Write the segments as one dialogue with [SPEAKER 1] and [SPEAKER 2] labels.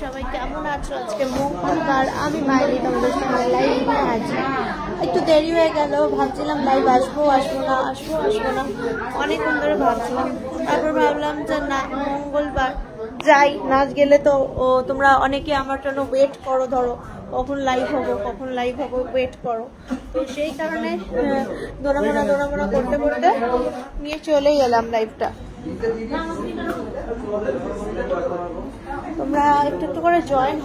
[SPEAKER 1] সবাই কেমন আছো? আজকে মঙ্গলবার, আমি মাইলি তোমাদের সঙ্গে লাইভ নিয়ে আছি। একটু দেরি হয়ে গেল, ভাবছিলাম লাইভ আসবো না অনেকক্ষণ ধরে ভাবছিলাম। তারপর ভাবলাম যে না, মঙ্গলবার যাই, নাচ গেলে তো তোমরা অনেকে আমার জন্য ওয়েট করো, ধরো কখন লাইভ হবো ওয়েট করো। তো সেই কারণে দৌড়ামোনা করতে নিয়ে চলেই এলাম লাইভটা। তোমরা একটু করে জয়েন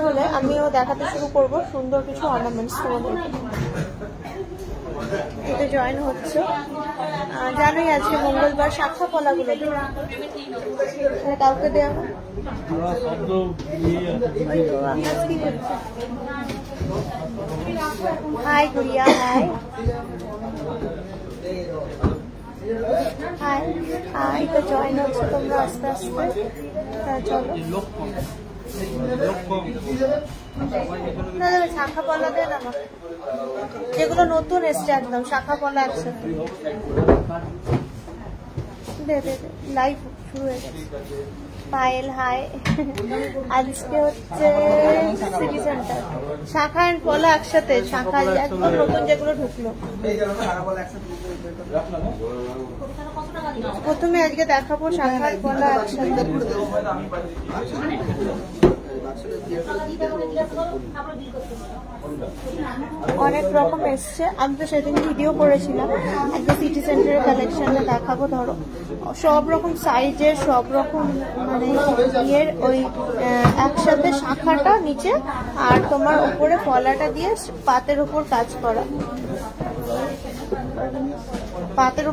[SPEAKER 1] হলে আমিও দেখাতে শুরু করব সুন্দর কিছু অর্নামেন্টস তোমাদেরকে। এতে জয়েন হচ্ছে, জানোই আজকে মঙ্গলবার শাখা পলাগুলো কাউকে দেওয়া। হাই গুড়িয়া, হাই তো জয়েন হচ্ছে তোমরা আস্তে আস্তে। চলো না, শাখা পলা দেন আমাকে, যেগুলো নতুন এসছে একদম শাখা পলা আছে। লাইভ শুরু হয়ে গেছে। পায়েল হাই, আজকে হচ্ছে সিটি সেন্টার শাখা এন্ড পলা একসাথে, শাখা একদম নতুন যেগুলো ঢুকলো। প্রথমে আজকে দেখাবো শাখা এন্ড পলা একসাথে। অনেক রকম এসছে, আমি তো সেদিন ভিডিও করেছিলাম। একটা সিটি সেন্টারের কালেকশনে দেখাবো, ধরো সব রকম সাইজের, সব রকম মানে ইয়ের, ওই একসাথে শাখাটা নিচে আর তোমার উপরে পলাটা দিয়ে পাতের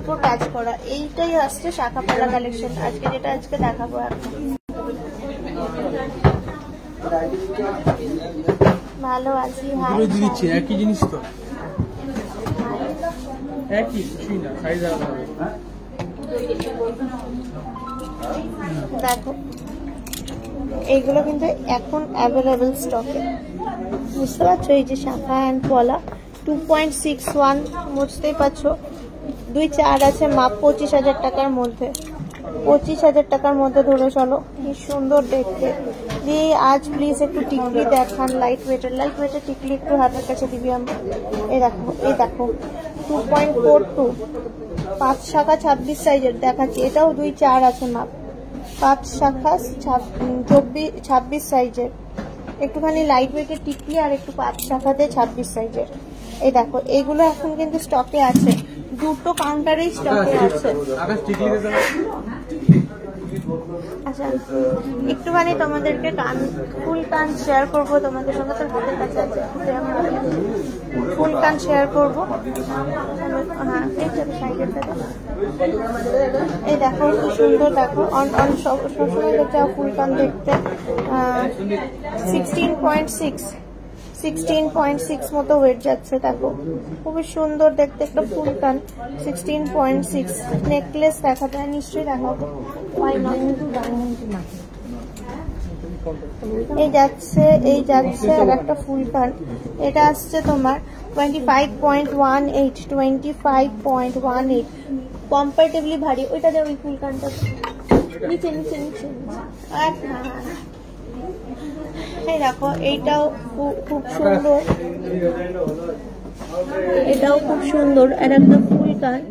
[SPEAKER 1] উপর কাজ করা, এইটাই আসছে শাখা পলা কালেকশন আজকে, যেটা আজকে দেখাবো। এখন ভালো আছি।
[SPEAKER 2] একই জিনিস তো, একই কিছুই না, সাইজ আলাদা।
[SPEAKER 1] দেখো এইগুলো কিন্তু এখন অ্যাভেলেবেল স্টকে, বুঝতে পারছো? এই যে শাখা অ্যান্ড পলা 2.61, বুঝতেই পারছো। 2-4 আছে, মাপ 25,000 টাকার মধ্যে, 25,000 টাকার মধ্যে ধরে চলো। কি সুন্দর দেখতে। দিয়ে আজ প্লিজ একটু টিকলি দেখান, লাইট ওয়েটের টিকলি একটু হাতের কাছে দিবি আমি। এই দেখো 2.42, 5 শাখা 26 সাইজের দেখাচ্ছি। এটাও 2-4 আছে মাপ, 5 শাখা 26 সাইজের, একটুখানি লাইট ওয়েটের টিকলি আর একটু 5 শাখাতে 26 সাইজের। এই দেখো এইগুলো এখন কিন্তু স্টকে আছে, দুটো কাউন্টারেই স্টকে আছে। আচ্ছা, একটুখানি তোমাদেরকে ফুল কান শেয়ার করবো তোমাদের সঙ্গে, তোর হাতের কাছে আছে, ফুল কান শেয়ার করবো। হ্যাঁ, এই দেখো কি সুন্দর, দেখো সবসময় দেখতে ফুল কান দেখতে। 16.6 মতো ওয়েট যাচ্ছে, দেখো খুবই সুন্দর দেখতে একটা ফুল কান। 16.6 নেকলেস দেখা যায়, নিশ্চয়ই দেখাবো। এই যাচ্ছে আর একটা ফুল কান, এটা আসছে তোমার 25.18, কম্পারেটিভলি ভারী। ওইটা যে ওই ফুল কানটা নিচে এই দেখো, এইটাও খুব সুন্দর, আর একটা ফুল কান।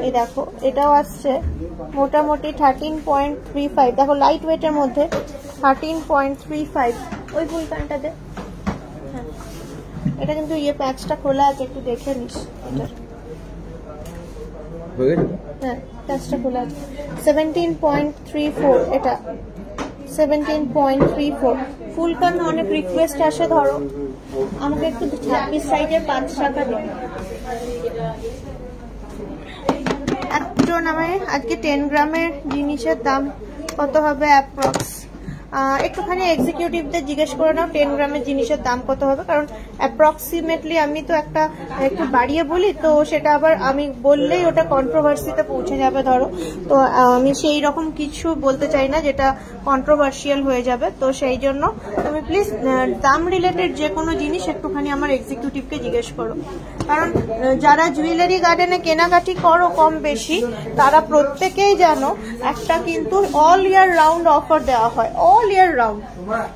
[SPEAKER 1] এই দেখো এটাও আসছে মোটামুটি 13.35, দেখো লাইট ওয়েটের মধ্যে 13.35 ওই ফুল কানটাতে। হ্যাঁ, এটা কিন্তু প্যাচটা খোলা আছে, একটু দেখে নিস। হ্যাঁ, প্যাচটা খোলা আছে। 17.34, এটা 17.34 ফুল কান। অনেক রিকোয়েস্ট আসে, ধরো আমাকে একটু 26 সাইজের 5 শাখা দিন। একজন আমার আজকে 10 গ্রামের জিনিসের দাম কত হবে অ্যাপ্রক্স? একটুখানি এক্সিকিউটিভদের জিজ্ঞেস করে নাও 10 গ্রামের জিনিসের দাম কত হবে, কারণ অ্যাপ্রক্সিমেটলি আমি তো একটু বাড়িয়ে বলি, তো সেটা আবার আমি বললেই ওটা কন্ট্রোভার্সিতে পৌঁছে যাবে ধরো, তো আমি সেই রকম কিছু বলতে চাই না যেটা কন্ট্রোভার্সিয়াল হয়ে যাবে। তো সেই জন্য তুমি প্লিজ দাম রিলেটেড যে কোনো জিনিস একটুখানি আমার এক্সিকিউটিভকে জিজ্ঞেস করো, কারণ যারা জুয়েলারি গার্ডেনে কেনাকাটি করো কম বেশি তারা প্রত্যেকেই জানো একটা কিন্তু অল ইয়ার রাউন্ড অফার দেওয়া হয়, অল ইয়ার রাউন্ড।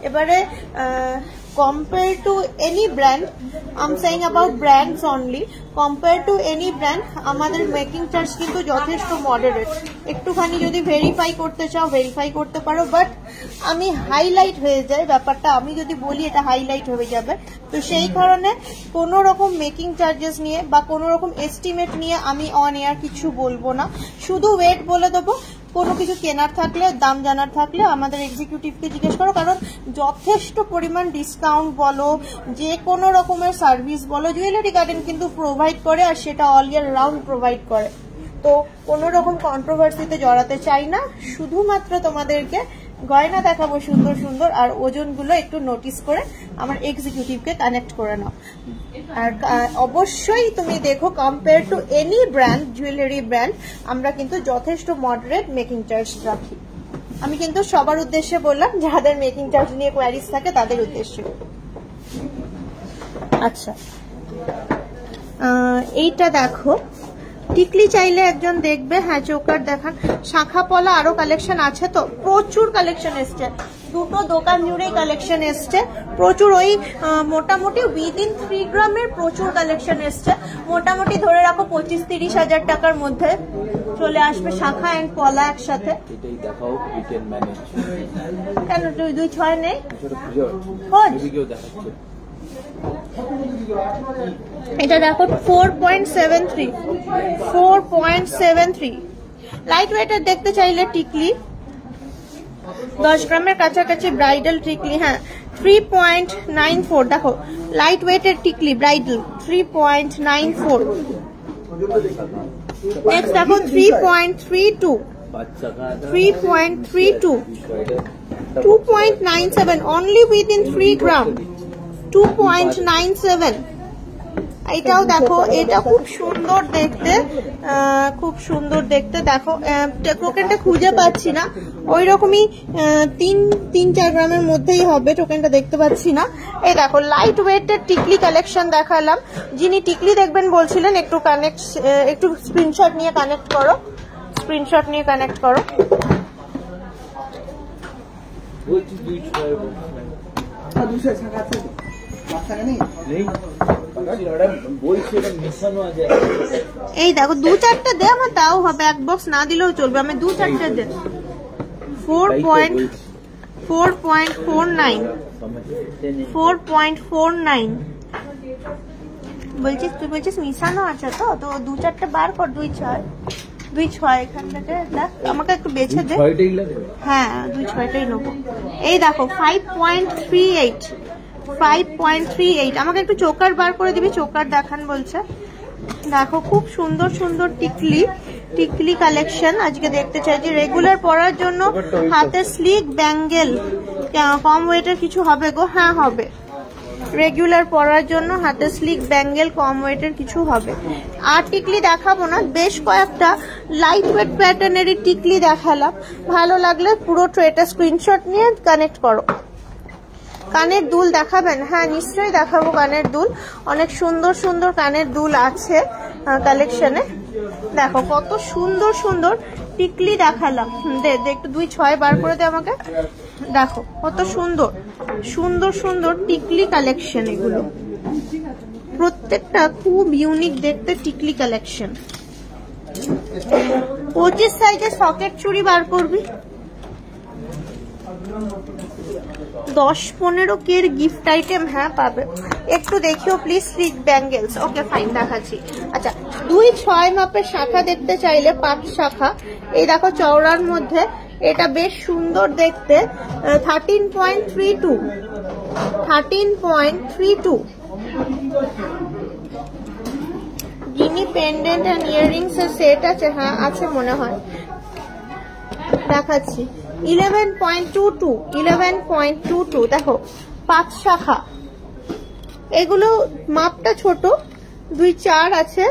[SPEAKER 1] এবারে compared to any brand, I'm saying about brands only, compared to any brand আমাদের মেকিং চার্জ কিন্তু যথেষ্ট মডারেট। একটুখানি যদি ভেরিফাই করতে চাও ভেরিফাই করতে পারো, বাট আমি হাইলাইট হয়ে যায় ব্যাপারটা, আমি যদি বলি এটা হাইলাইট হয়ে যাবে, তো সেই কারণে কোনো রকম মেকিং চার্জেস নিয়ে বা কোনো রকম এস্টিমেট নিয়ে আমি অন এয়ার কিছু বলবো না, শুধু ওয়েট বলে দেবো। কোনো কিছু কেনার থাকলে দাম জানার থাকলে আমাদের এক্সিকিউটিভকে জিজ্ঞেস করো, কারণ যথেষ্ট পরিমাণ ডিসকাউন্ট বলো যে কোনো রকমের সার্ভিস বলো জুয়েলারি গার্ডেন কিন্তু প্রোভাইড করে, আর সেটা অল ইয়ার রাউন্ড প্রোভাইড করে। তো কোনো রকম কন্ট্রোভার্সিতে জড়াতে চাই না, শুধুমাত্র তোমাদেরকে গয়না দেখাবো সুন্দর সুন্দর, আর ওজনগুলো একটু নোটিস করে আমার এক্সিকিউটিভকে কানেক্ট করে নাও। আর অবশ্যই তুমি দেখো compare to any brand, jewellery brand আমরা কিন্তু যথেষ্ট মডারেট মেকিং চার্জ রাখি। আমি কিন্তু সবার উদ্দেশ্যে বললাম, যাদের মেকিং চার্জ নিয়ে কোয়ারিজ থাকে তাদের উদ্দেশ্যে। আচ্ছা, এইটা দেখো টিকলি চাইলে একজন দেখবে, হ্যাঁ চোকার দেখান। শাখা পলা আরো কালেকশন আছে, তো প্রচুর কালেকশন এসছে, দুটো দোকান জুড়েই কালেকশন এসছে প্রচুর। ওই মোটামুটি উইদিন 3 গ্রামের প্রচুর কালেকশন এসছে, মোটামুটি ধরে রাখো 25-30 হাজার টাকার মধ্যে চলে আসবে শাখা এন্ড পলা একসাথে। কেন 2-6 নেই? এটা দেখো 4.73 লাইট ওয়েটের দেখতে চাইলে টিকলি 10 গ্রামের কাছাকাছি ব্রাইডাল টিকলি, হ্যাঁ 3.94 দেখো লাইট ওয়েটের টিকলি ব্রাইডাল 3.94। নেক্সট দেখো 3.32 2.97 অনলি উইদিন 3 গ্রাম 2.97। এটাও দেখো, এটা খুব সুন্দর দেখতে, খুব সুন্দর দেখতে। দেখো টোকেনটা খুঁজে পাচ্ছি না, ওই রকমই 3-4 গ্রামের মধ্যেই হবে, টোকেনটা দেখতে পাচ্ছি না। এই দেখো লাইট ওয়েটের টিকলি কালেকশন দেখালাম। যিনি টিকলি দেখবেন বলছিলেন একটু স্ক্রিনশট নিয়ে কানেক্ট করো, স্ক্রিনশট নিয়ে কানেক্ট করো। এই দেখো 2-4টা দে, আমার তাও হবে, এক বক্স না দিলেও চলবে, আমি 2-4টা দে। 4.49 বলছিস, তুই বলছিস মিশানো আছে, তো 2-4টা বার কর। 2-6 এখান থেকে দেখ, আমাকে একটু বেছে দে। হ্যাঁ 2-6টাই নেবো। এই দেখো 5.38 আমাকে একটু চোকার বার করে দিবি, চোকার দেখান বলছে। দেখো খুব সুন্দর সুন্দর টিকলি কালেকশন আজকে দেখতে চাইছি। রেগুলার পরার জন্য হাতের স্লিক ব্যাঙ্গেল কম ওয়েটের কিছু হবে গো? হ্যাঁ হবে, রেগুলার পরার জন্য হাতের স্লিক ব্যাঙ্গেল কম ওয়েটের কিছু হবে। আর টিকলি দেখাবো না, বেশ কয়েকটা লাইট ওয়েট প্যাটার্নেরই টিকলি দেখালাম। ভালো লাগলে পুরো ট্রেটা স্ক্রিনশট নিয়ে কানেক্ট করো। কানের দুল দেখাবেন? হ্যাঁ নিশ্চয়ই দেখাবো কানের দুল, অনেক সুন্দর সুন্দর কানের দুল আছে কালেকশনে। দেখো কত সুন্দর সুন্দর টিকলি দেখালাম, দে একটু 2-6 বার করে দে আমাকে। দেখো কত সুন্দর সুন্দর সুন্দর টিকলি কালেকশন, এগুলো প্রত্যেকটা খুব ইউনিক দেখতে টিকলি কালেকশন। 25 সাইজের সকেট চুড়ি বার করবি, 10-15 কের গিফট আইটেম হ্যাঁ পাবে। একটু দেখিও please slick bangles. Okay fine দেখাচ্ছি। আচ্ছা 2-6 মাপের শাখা দেখতে চাইলে 5 শাখা, এই দেখো চওড়ার মধ্যে, এটা বেশ সুন্দর দেখতে। 13.32 যিনি পেন্ডেন্ট এন্ড ইয়াররিংস এর সেট আছে, হ্যাঁ আছে মনে হয়, দেখাচ্ছি। 11.22 11.22 দেখো 5 শাখা। এগুলো মাপটা ছোট, 2-4 আছে,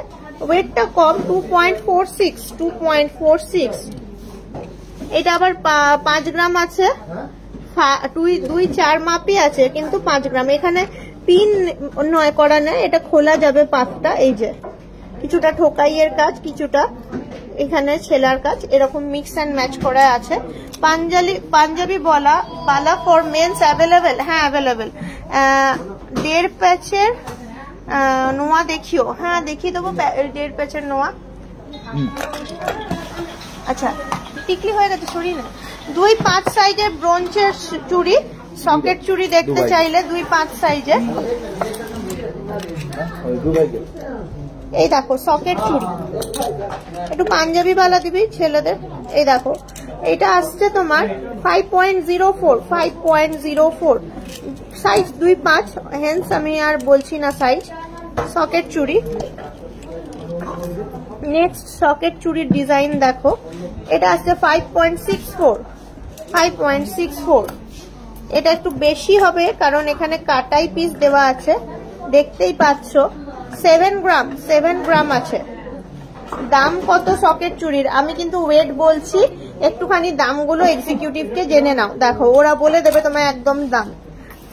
[SPEAKER 1] ওয়েটটা কম, 2.46। এটা আবার 5 গ্রাম আছে, 2-4 মাপই আছে কিন্তু 5 গ্রাম। এখানে পিন নয় করা নেই, এটা খোলা যাবে পাতটা। এই যে কিছুটা ঠোকাইয়ের কাজ, কিছুটা এখানে ছেলার কাজ, এরকম মিক্স অ্যান্ড ম্যাচ করা আছে। পাঞ্জাবি বালা ফর মেন্স অ্যাভেলেবেল, হ্যাঁ অ্যাভেলেবেল। 1.5 প্যাচের নোয়া দেখিও, হ্যাঁ দেখিয়ে দেবো 1.5 প্যাচের নোয়া। আচ্ছা টিকলি হয়ে গেছে, সরি না। 2-5 সাইজের ব্রোঞ্জের চুড়ি, সকেট চুড়ি দেখতে চাইলে 2-5 সাইজের। এই দেখো সকেট চুড়ি, একটু পাঞ্জাবি বালা দিবি ছেলেদের। এই দেখো এটা আসছে তোমার 5.04 সাইজ 2-5, হেন্স আমি আর বলছি না সাইজ। সকেট চুড়ি, নেক্সট সকেট চুড়ির ডিজাইন দেখো, এটা আসছে 5.64। এটা একটু বেশি হবে কারণ এখানে কাটাই পিস দেওয়া আছে, দেখতেই পাচ্ছ। 7 গ্রাম আছে। দাম কত সকেট চুড়ির আমি কিন্তু ওয়েট বলছি, একটুখানি দামগুলো এক্সিকিউটিভকে জেনে নাও। দেখো ওরা বলে দেবে তোমায় একদম দাম।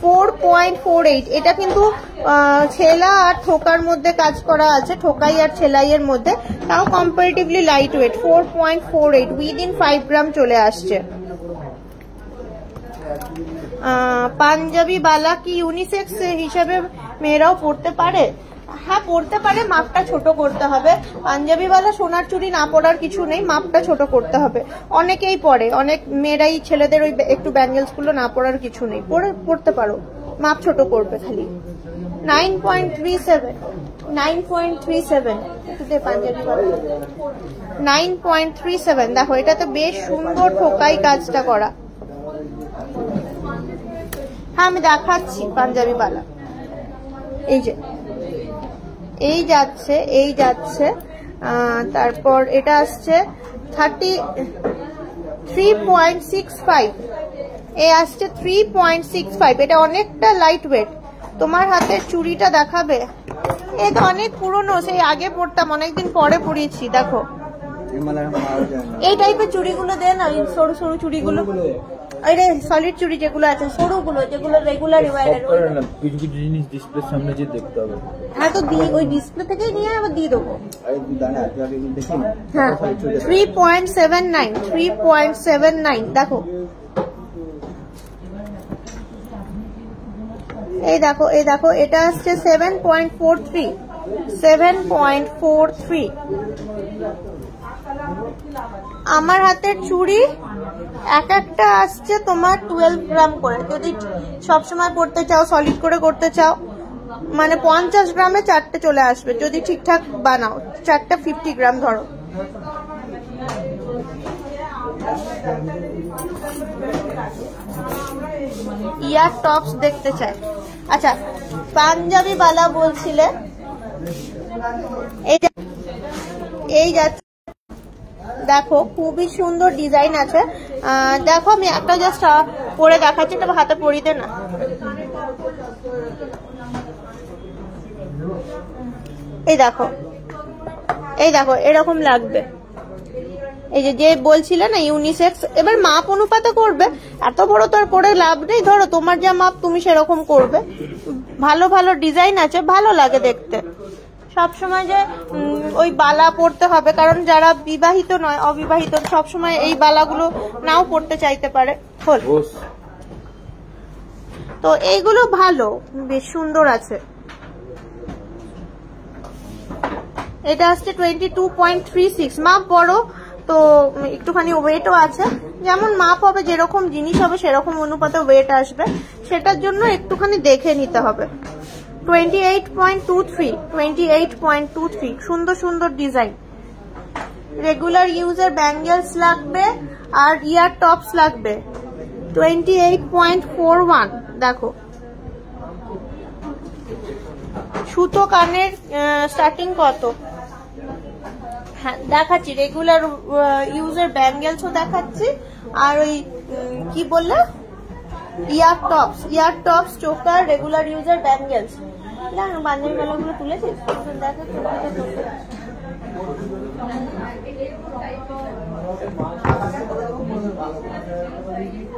[SPEAKER 1] 4.48। এটা কিন্তু ছেলা আর ঠোকার মধ্যে কাজ করা আছে, ঠোকাই আর ছেলাইয়ের মধ্যে, তাও কম্পারেটিভলি লাইট ওয়েট। 4.48 উইদিন 5 গ্রাম চলে আসছে। পাঞ্জাবি বালা কি ইউনিসেক্স হিসেবে মেয়েরাও পড়তে পারে? হ্যাঁ পড়তে পারে, মাপটা ছোট করতে হবে। পাঞ্জাবি বালা সোনার চুড়ি না পড়ার কিছু নেই, মাপটা ছোট করতে হবে। অনেকেই পড়ে, অনেক মেয়েরাই, ছেলেদের ওই একটু ব্যাঙ্গেলস গুলো না পড়ার কিছু নেই, পড়তে পারো, মাপ ছোট করবে খালি। 9.37 পাঞ্জাবি বালা 9.37। দেখো এটাতে বেশ সুন্দর ঠোকাই কাজটা করা। হ্যাঁ আমি দেখাচ্ছি পাঞ্জাবি বালা। এই যে এই যাচ্ছে তারপর এটা আসছে 3.65, এ আসছে 3.65। এটা অনেকটা লাইট ওয়েট। তোমার হাতের চুড়িটা দেখাবে, এটা অনেক পুরনো, সেই আগে পড়তাম, অনেকদিন পরে পড়িয়েছি। দেখো এই টাইপের চুড়িগুলো দেন, সরু সরু চুড়িগুলো, আরে সলিড চুড়ি যেগুলো আছে, সরুগুলো যেগুলো রেগুলার
[SPEAKER 2] কিছু কিছু জিনিস ডিসপ্লের সামনে যে দেখতে হবে।
[SPEAKER 1] হ্যাঁ তো ওই ডিসপ্লে থেকেই নিয়ে আবার দিয়ে দেবো। হ্যাঁ 3.79 দেখো। এই দেখো এটা আসছে 7.43। আমার হাতের চুড়ি এক একটা আসছে তোমার 12 গ্রাম করে। যদি সবসময় পড়তে চাও, সলিড করে করতে চাও, মানে 50 গ্রামে 4টে চলে আসবে যদি ঠিকঠাক বানাও। 4টা 50 গ্রাম ধরো। ইয়ার টপস দেখতে চাই। আচ্ছা পাঞ্জাবি বালা বলছিলে, এই যাচ্ছে দেখো খুবই সুন্দর ডিজাইন আছে। দেখো আমি একটা জাস্ট পরে দেখাচ্ছি, তবে হাতে পরিতে না। এই দেখো এরকম লাগবে। এই যে বলছিলে না ইউনিসেক্স, এবার মাপ অনুপাতে করবে, এত বড় তো আর করে লাভ নেই। ধরো তোমার যা মাপ তুমি সেরকম করবে। ভালো ভালো ডিজাইন আছে, ভালো লাগে দেখতে। সবসময় যে ওই বালা পড়তে হবে, কারণ যারা বিবাহিত নয়, অবিবাহিত, সবসময় এই বালাগুলো নাও পড়তে চাইতে পারে। তো এইগুলো ভালো, বেশ সুন্দর আছে। এটা আসছে 22.36, মাপ বড় তো একটুখানি ওয়েটও আছে। যেমন মাপ হবে, যেরকম জিনিস হবে সেরকম অনুপাতে ওয়েট আসবে, সেটার জন্য একটুখানি দেখে নিতে হবে। 28.23 সুন্দর সুন্দর ডিজাইন। রেগুলার ইউজের ব্যাঙ্গেলস লাগবে আর ইয়ার টপস লাগবে। 28.41 দেখো। সুতো কানের স্টার্টিং কত? হ্যাঁ দেখাচ্ছি, রেগুলার ইউজের ব্যাঙ্গেলসও দেখাচ্ছি, আর ওই কি বললে ইয়ার টপস চোকার রেগুলার ইউজের ব্যাঙ্গেলস। বান্ধবী মেলাগুলো তুলেছিস দেখা,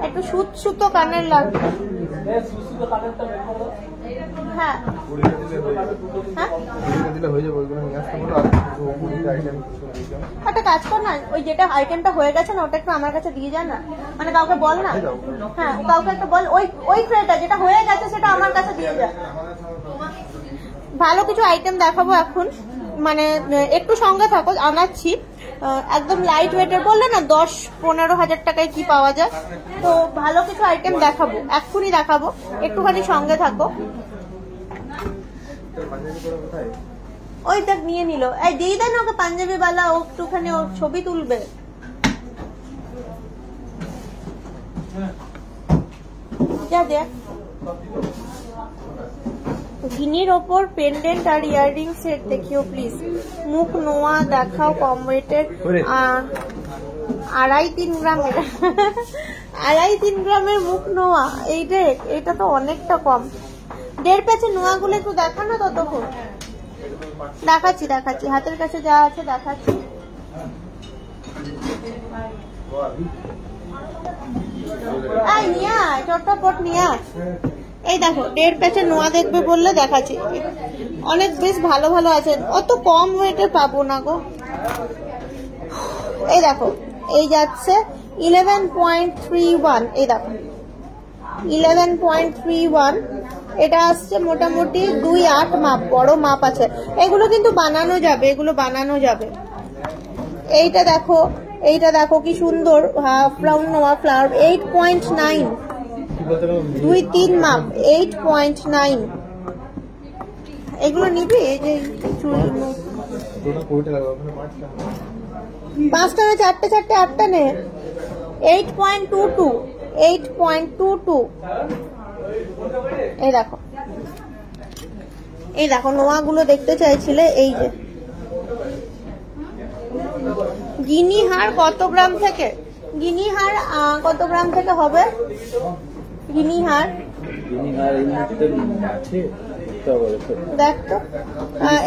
[SPEAKER 1] একটু সুতো কানের লাগবে। হ্যাঁ একটা কাজ কর না, ওই যেটা আইটেমটা হয়ে গেছে না ওটা একটু আমার কাছে দিয়ে যায় না, মানে কাউকে বল না। হ্যাঁ কাউকে একটা বল, ওই ট্রেটা যেটা হয়ে গেছে সেটা আমার কাছে দিয়ে যায়। ভালো কিছু আইটেম দেখাবো এখন, মানে একটু সঙ্গে থাকো, আনাচ্ছি। একদম লাইট ওয়েটের বললে না 10-15 হাজার টাকায় কি পাওয়া যায়, তো ভালো কিছু আইটেম দেখাবো, এক্ষুনি দেখাবো, একটুখানি সঙ্গে থাকো। ওই দেখ নিয়ে নিল, এই দিয়ে দেন ওকে পাঞ্জাবি বালা, ও একটুখানি ওর ছবি তুলবে। যা দেখ, গিনির ওপর পেন্ডেন্ট আর ইয়াররিং সেট দেখিও প্লিজ। মুখ নোয়া দেখাও, কম ওয়েটের, 2.5-3 গ্রামের 2.5-3 গ্রামের মুখ নোয়া। এইটা তো অনেকটা কম। 1.5 প্যাচের নোয়াগুলো একটু দেখানো ততক্ষণ। দেখাচ্ছি হাতের কাছে যা আছে দেখাচ্ছি। নিয়ে চটপট নিয়ে, এই দেখো 1.5 প্যাচের নোয়া দেখবে বললে দেখাচ্ছি, অনেক বেশ ভালো ভালো আছে, অত কম ওয়েটের পাবো না গো। এই দেখো, এই যাচ্ছে 11.31, এই দেখো 11.31, এটা আসছে মোটামুটি 2.8 মাপ, বড় মাপ আছে। এগুলো কিন্তু বানানো যাবে, এগুলো বানানো যাবে। এইটা দেখো কি সুন্দর হাফ রাউন্ড নোয়া ফ্লাওয়ার, 8.9, 2-3 মাপ, 8.9। এগুলো নিবি? এই যে চুড়ি 5টা না 4টে 8টা নে। 8.22, 8.22। এই দেখো নোয়াগুলো দেখতে চাইছিলে, এই যে গিনি হার কত গ্রাম থেকে, গিনি হার কত গ্রাম থেকে হবে? গিনি হার দেখ তো,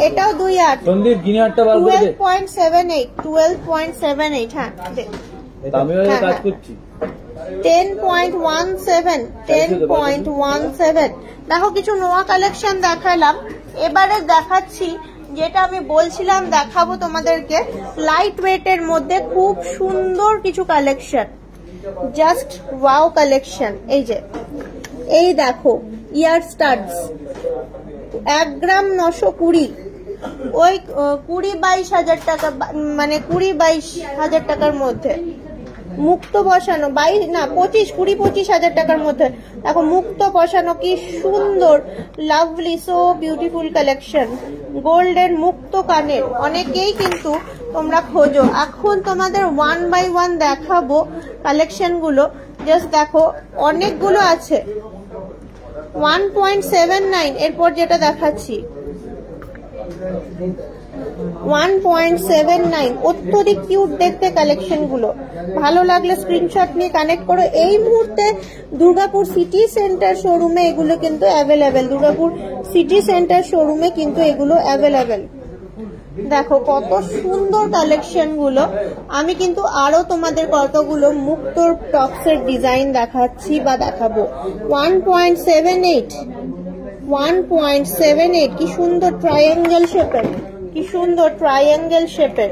[SPEAKER 1] এটাও 2.8, 12.78, হ্যাঁ 10.17। দেখো কিছু নোয়া কালেকশন দেখালাম, এবারে দেখাচ্ছি যেটা আমি বলছিলাম দেখাবো তোমাদেরকে, লাইট ওয়েটের মধ্যে খুব সুন্দর কিছু কালেকশন, জাস্ট ওয়াও কালেকশন। এই দেখো ইয়ার স্টাডস, 1 গ্রাম 920, ওই 20-22 হাজার টাকা, মানে 20-22 হাজার টাকার মধ্যে মুক্ত বসানো, 25 হাজার টাকার মধ্যে। দেখো মুক্ত বসানো কি সুন্দর, লাভলি, সো বিউটিফুল কালেকশন। গোল্ডের মুক্ত কানের অনেকেই কিন্তু তোমরা খোঁজো, এখন তোমাদের 1 by 1 দেখাবো কালেকশন গুলো। জাস্ট দেখো অনেকগুলো আছে। 1.79, এরপর যেটা দেখাচ্ছি 1.79, অত্যধিক কিউট দেখতে কালেকশন গুলো। ভালো লাগলে স্ক্রিনশট নিয়ে কানেক্ট করো। এই মুহূর্তে দুর্গাপুর সিটি সেন্টার শোরুমে এগুলো কিন্তু অ্যাভেলেবেল, দুর্গাপুর সিটি সেন্টার শোরুমে কিন্তু এগুলো অ্যাভেলেবেল। দেখো কত সুন্দর কালেকশন গুলো। আমি কিন্তু আরো তোমাদের কতগুলো মুক্তোর টপসের ডিজাইন দেখাচ্ছি বা দেখাবো। 1.78, কি সুন্দর ট্রায়াঙ্গেল শেপের, কি সুন্দর ট্রায়াঙ্গেল শেপের।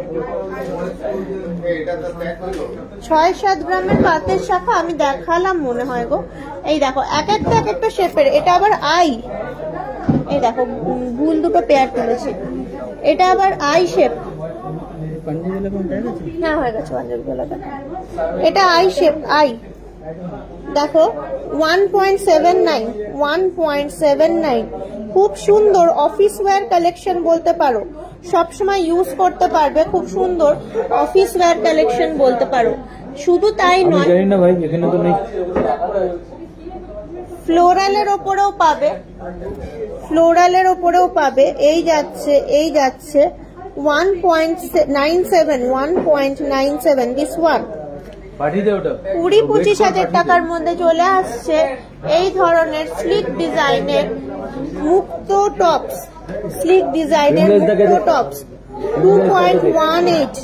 [SPEAKER 1] 6-7 গ্রামের পাতের শাখা আমি দেখালাম মনে হয় গো। এই দেখো এক একটা শেপের। এটা আবার আই, এই দেখো ভুল দুটো পেয়ার তুলেছি। এটা আবার আই শেপ, হ্যাঁ হয়ে গেছে পাঞ্জাবি গলাটা। এটা আই শেপ, আই দেখো 1.79, খুব সুন্দর অফিস ওয়্যার কালেকশন বলতে পারো, সবসময় ইউজ করতে পারবে, খুব সুন্দর অফিস ওয়্যার কালেকশন বলতে পারো। শুধু তাই নয়, ফ্লোরালের ওপরেও পাবে, এই যাচ্ছে 1.97 দিস ওয়ান 20-25 হাজার টাকার মধ্যে চলে আসছে এই ধরনের স্লিক ডিজাইনের মুক্ত টপস। স্লিক ডিজাইনের মুক্ত টপস 2.18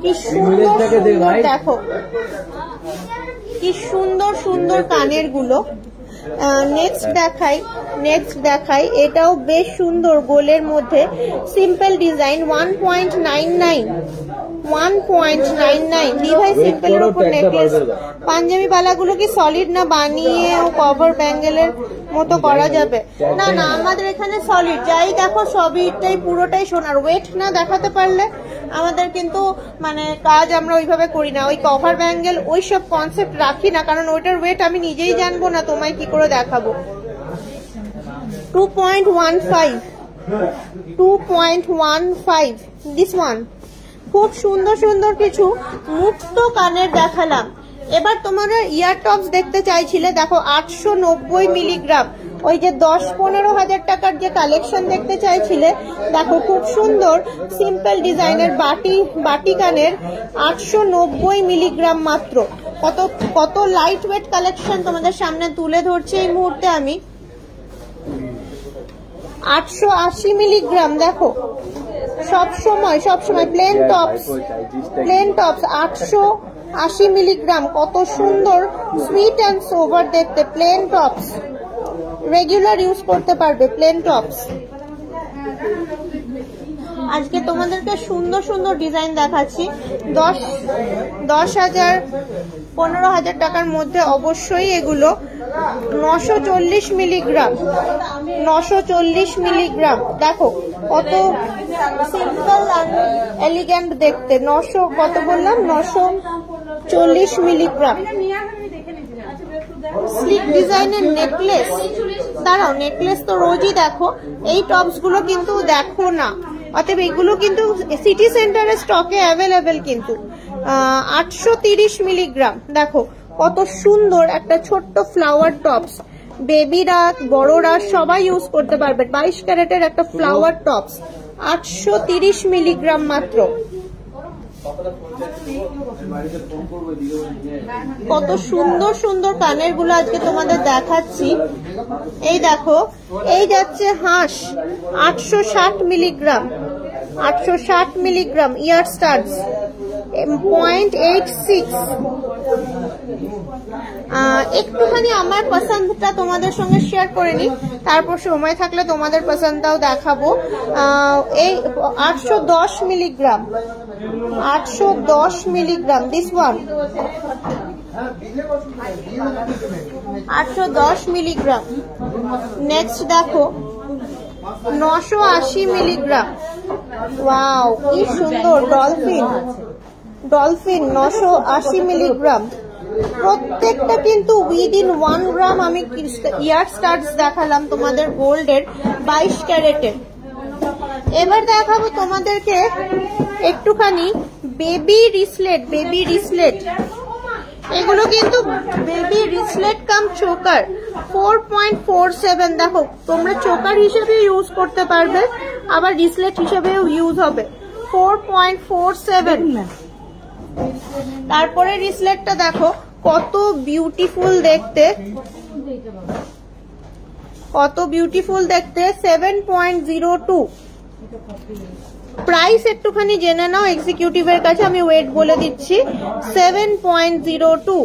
[SPEAKER 1] কি সুন্দর সুন্দর, দেখো কি সুন্দর সুন্দর কানের গুলো। নেক্সট দেখাই এটাও বেশ সুন্দর, গোলের মধ্যে সিম্পল ডিজাইন 1.99 ডিভাইস সিম্পলের উপর নেকলেস। পাঞ্জাবি বালাগুলো কি সলিড না বানিয়ে ও কভার ব্যাঙ্গেলের মতো করা যাবে? না না, আমাদের এখানে সলিড, যাই দেখো সবইটাই পুরোটাই সোনার। ওয়েট না দেখাতে পারলে আমাদের কিন্তু মানে কাজ আমরা ওইভাবে করি না, ওই কভার ব্যাঙ্গেল ওই সব কনসেপ্ট রাখি না, কারণ ওইটার ওয়েট আমি নিজেই জানবো না, তোমায় কি করে দেখাবো। 2.15 দিস ওয়ান। খুব সুন্দর সুন্দর কিছু মুক্ত কানের দেখালাম। এবার তোমরা ইয়ার টপস দেখতে চাইছিলে, দেখো 890 মিলিগ্রাম, ওই যে 10-15 হাজার টাকার যে কালেকশন দেখতে চাইছিলে, দেখো খুব সুন্দর সিম্পল ডিজাইনের বাটি কানের 890 মিলিগ্রাম মাত্র। কত লাইট ওয়েট কালেকশন তোমাদের সামনে তুলে ধরছি এই মুহূর্তে আমি। 880 মিলিগ্রাম, দেখো সব সময় প্লেন টপস 880 মিলিগ্রাম, কত সুন্দর সুইট অ্যান্ড সোভার দেখতে। প্লেন টপস রেগুলার ইউজ করতে পারবে, প্লেন টপস। আজকে তোমাদেরকে সুন্দর সুন্দর ডিজাইন দেখাচ্ছি। 10,000-15,000 টাকার মধ্যে অবশ্যই এগুলো। 940 মিলিগ্রাম, দেখো কত সিম্পল অ্যান্ড এলিগেন্ট দেখতে। 900 কত বললাম, 940 মিলিগ্রাম। স্লিক ডিজাইনের নেকলেস, দাঁড়াও, নেকলেস তো রোজই দেখো, এই টপস গুলো কিন্তু দেখো না, অতএব এগুলো কিন্তু সিটি সেন্টারে স্টকে অ্যাভেলেবেল। কিন্তু 830 মিলিগ্রাম, দেখো কত সুন্দর একটা ছোট্ট ফ্লাওয়ার টপস। বেবিরা বড়রা সবাই ইউজ করতে পারবে। 22 ক্যারেটের একটা ফ্লাওয়ার টপস 830 মিলিগ্রাম মাত্র। কত সুন্দর সুন্দর কানের গুলো আজকে তোমাদের দেখাচ্ছি। এই দেখো, এই যাচ্ছে হাঁস 860 মিলিগ্রাম ইয়ার স্টাডস 0.86। একটুখানি আমার পছন্দটা তোমাদের সঙ্গে শেয়ার করে নি, তারপর সময় থাকলে তোমাদের পছন্দটাও দেখাবো। এই 810 milligram this one 810 milligram. Next দেখো 980 মিলিগ্রাম, ওয়াও কি সুন্দর। Dolphin 980 milligram. প্রত্যেকটা কিন্তু উইদিন 1 গ্রাম। আমি ইয়ার স্টাডস দেখালাম তোমাদের গোল্ডের 22 ক্যারেটের। এবার দেখাবো তোমাদেরকে একটুখানি বেবি রিসলেট। এগুলো কিন্তু বেবি রিসলেট কাম চোকার 4.47। দেখো তোমরা চোকার হিসেবে ইউজ করতে পারবে, আবার রিসলেট হিসেবেও ইউজ হবে। 4.47। তারপরে রিসলেটটা দেখো কত বিউটিফুল দেখতে, 7.02। প্রাইস একটুখানি জেনে নাও এক্সিকিউটিভের কাছে, আমি ওয়েট বলে দিচ্ছি। 7.02।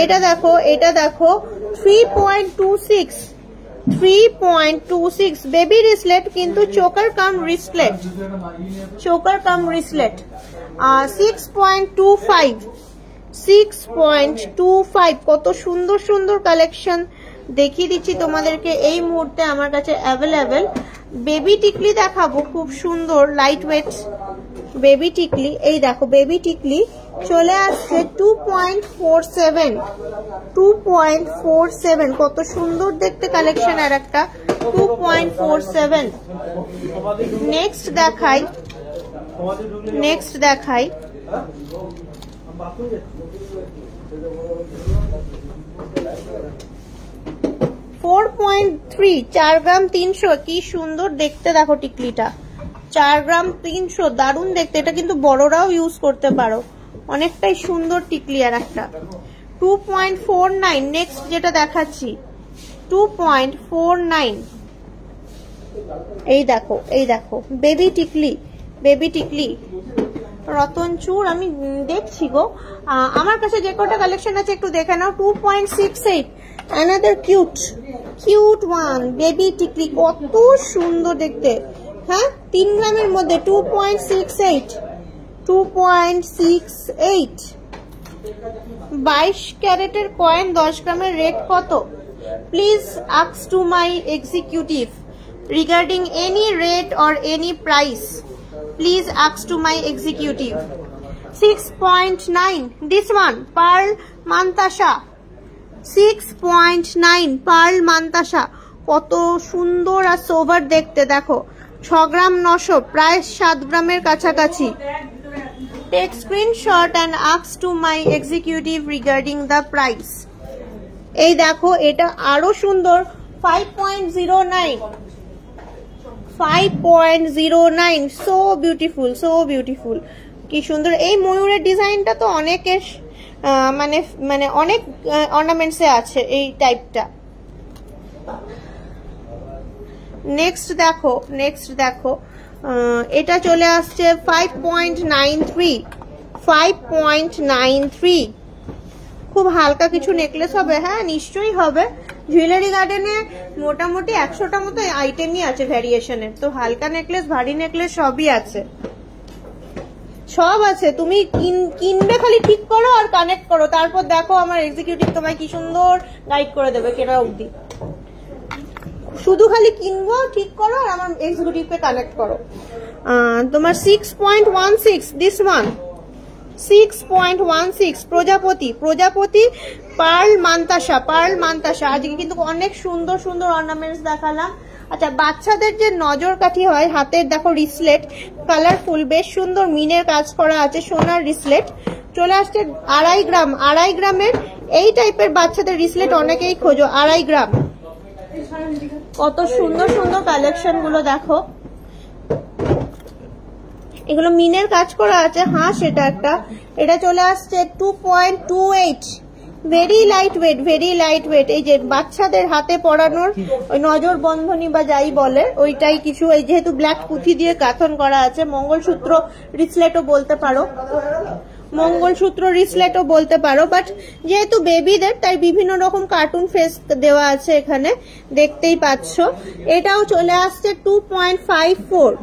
[SPEAKER 1] এটা দেখো 3.26 বেবি রিসলেট, কিন্তু চোকার কাম রিসলেট 6.25। কত সুন্দর সুন্দর কালেকশন দেখিয়ে দিচ্ছি তোমাদেরকে এই মুহূর্তে আমার কাছে অ্যাভেলেবেল। বেবি টিকলি দেখাবো, খুব সুন্দর লাইট ওয়েট বেবি টিকলি। এই দেখো বেবি টিকলি চলে আসছে 2.47। কত সুন্দর দেখতে কালেকশন আর একটা 2.47। নেক্সট দেখাই 4.3 4 গ্রাম 300 কি সুন্দর দেখতে দেখো টিকলিটা 4 গ্রাম 300 দারুণ দেখতে এটা কিন্তু বড়রাও ইউজ করতে পারো অনেকটাই সুন্দর টিকলি আর একটা 2.49 নেক্সট যেটা দেখাচ্ছি 2.49 এই দেখো বেবি টিকলি রতন চূড় আমি দেখছি গো আমার কাছে যে কটা কালেকশন আছে একটু দেখে নাও 2.68 another cute one বেবি টিকলি কত সুন্দর দেখতে হ্যাঁ 3 গ্রামের মধ্যে 2.68 22 ক্যারেটের কয়েন 10 গ্রামের রেট কত please ask to my executive regarding any rate or any price please ask to my executive 6.9 this one pearl mantasha 6.9 pearl mantasha কত সুন্দর আর সোভার দেখতে দেখো 6 গ্রাম 900 প্রায় 7 গ্রামের কাছাকাছি take screenshot and ask to my executive regarding the price এই দেখো এটা আরো সুন্দর 5.09 so beautiful কি সুন্দর এই ময়ূরের ডিজাইনটা তো অনেকের মানে অনেক অর্নামেন্টস এ আছে এই টাইপটা নেক্সট দেখো এটা চলে আসছে 5.93 খুব হালকা কিছু নেকলেস হবে হ্যাঁ নিশ্চয়ই হবে জুয়েলারি গার্ডেনে মোটামুটি 100টা মতো আইটেমই আছে ভ্যারিয়েশনের তো হালকা নেকলেস ভারী নেকলেস সবই আছে সব আছে তুমি কিনবে খালি ঠিক করো আর কানেক্ট করো তারপর দেখো আমার এক্সিকিউটিভ তোমায় কি সুন্দর গাইড করে দেবে কেনা অবধি শুধু খালি কিনবো ঠিক করো আর আমার এক্সিকিউটিভকে কানেক্ট করো তোমার 6.16 দিস ওয়ান 6.16 প্রজাপতি পার্ল মান্তাসা আজকে কিন্তু অনেক সুন্দর অর্নামেন্টস দেখালাম আচ্ছা বাচ্চাদের যে নজর কাঠি হয় হাতের দেখো রিসলেট কালারফুল বেশ সুন্দর মিনের কাজ করা আছে সোনার রিসলেট চলে আসছে 2.5 গ্রামের এই টাইপের বাচ্চাদের রিসলেট অনেকেই খোঁজো 2.5 গ্রাম কত সুন্দর কালেকশন গুলো দেখো এগুলো মিনের কাজ করা আছে হ্যাঁ সেটা একটা এটা চলে আসছে 2.28 ভেরি লাইট ওয়েট এই যে বাচ্চাদের হাতে পরানোর ওই নজর বন্ধনী বা যাই বলে ওইটাই কিছু এই যেহেতু ব্ল্যাক পুঁথি দিয়ে কাথন করা আছে মঙ্গলসূত্র রিসলেটও বলতে পারো বাট যেহেতু বেবিদের তাই বিভিন্ন রকম কার্টুন ফেস দেওয়া আছে এখানে দেখতেই পাচ্ছ এটাও চলে আসছে 2.54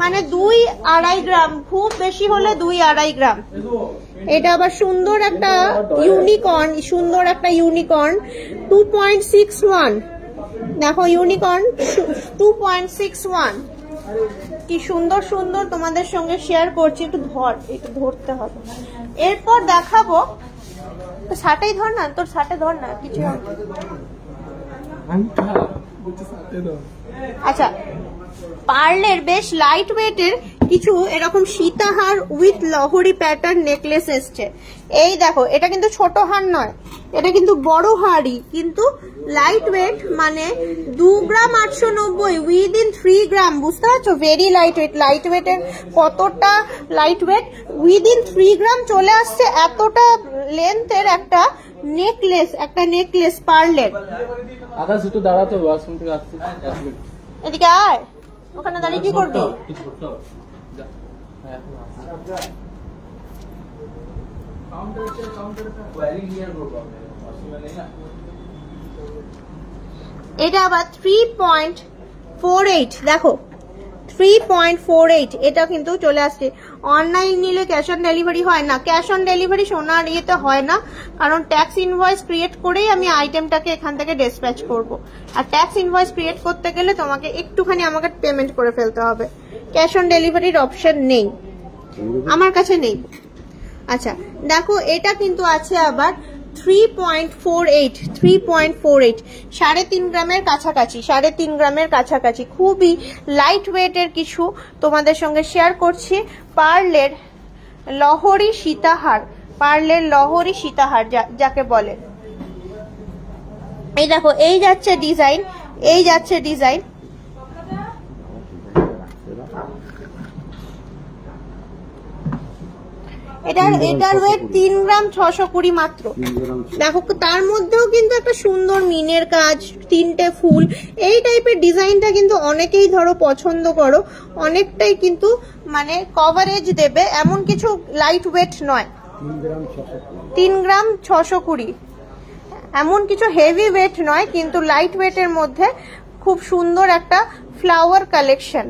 [SPEAKER 1] মানে 2.5 গ্রাম খুব বেশি হলে 2.5 গ্রাম এটা আবার সুন্দর একটা ইউনিকর্ন 2.61 দেখো ইউনিকর্ন 2.61 কি সুন্দর তোমাদের সঙ্গে শেয়ার করছি একটু ধরতে হবে এরপর দেখাবো তো সাটাই ধর না তোর সাটে ধর না কিছু আচ্ছা পার্লের বেশ লাইট ওয়েটের কিছু এরকম সীতাহার উইথ লহরি প্যাটার্ন নেকলেস এসছে এই দেখো এটা কিন্তু ছোট হার নয় এটা কিন্তু বড় হারই কিন্তু লাইট ওয়েট মানে 2 গ্রাম 890 উইদিন 3 গ্রাম বুঝতে পারছো ভেরি লাইট ওয়েটের কতটা লাইট ওয়েট উইদিন 3 গ্রাম চলে আসছে এতটা লেন্থের একটা নেকলেস পার্লের
[SPEAKER 2] আকাশ একটু দাঁড়াতে ওয়াশরুম থেকে আসছে
[SPEAKER 1] এদিকে আয় ওখানে দাঁড়িয়ে কি করবি এটা আবার 3.48 দেখো 3.48 এটা কিন্তু চলে আসছে অনলাইন নিলে ক্যাশ অন ডেলিভারি হয় না ক্যাশ অন ডেলিভারি সোনার ইয়েতে হয় না কারণ ট্যাক্স ইনভয়েস ক্রিয়েট করেই আমি আইটেমটাকে এখান থেকে ডিসপ্যাচ করব আর ট্যাক্স ইনভয়েস ক্রিয়েট করতে গেলে তোমাকে একটুখানি আমাকে পেমেন্ট করে ফেলতে হবে ক্যাশ অন ডেলিভারির অপশন নেই আমার কাছে নেই আচ্ছা দেখো এটা কিন্তু আছে আবার 3.48 3.48 গ্রামের কাছাকাছি খুবই লাইট ওয়েটের কিছু তোমাদের সঙ্গে শেয়ার করছি পার্লের লহরি সীতাহার পার্লের লহরি সীতাহার যাকে বলে। এই দেখো এই যাচ্ছে ডিজাইন, এই যাচ্ছে ডিজাইন। এটার ওয়েট 3 গ্রাম 620 মাত্র। দেখো তার মধ্যেও কিন্তু একটা সুন্দর মিনের কাজ, 3টে ফুল, এই টাইপের ডিজাইনটা কিন্তু অনেকেই ধরো পছন্দ করো। অনেকটাই কিন্তু মানে কভারেজ দেবে, এমন কিছু লাইট ওয়েট নয়। 3 গ্রাম 620 এমন কিছু হেভি ওয়েট নয়, কিন্তু লাইট ওয়েটের মধ্যে খুব সুন্দর একটা ফ্লাওয়ার কালেকশন।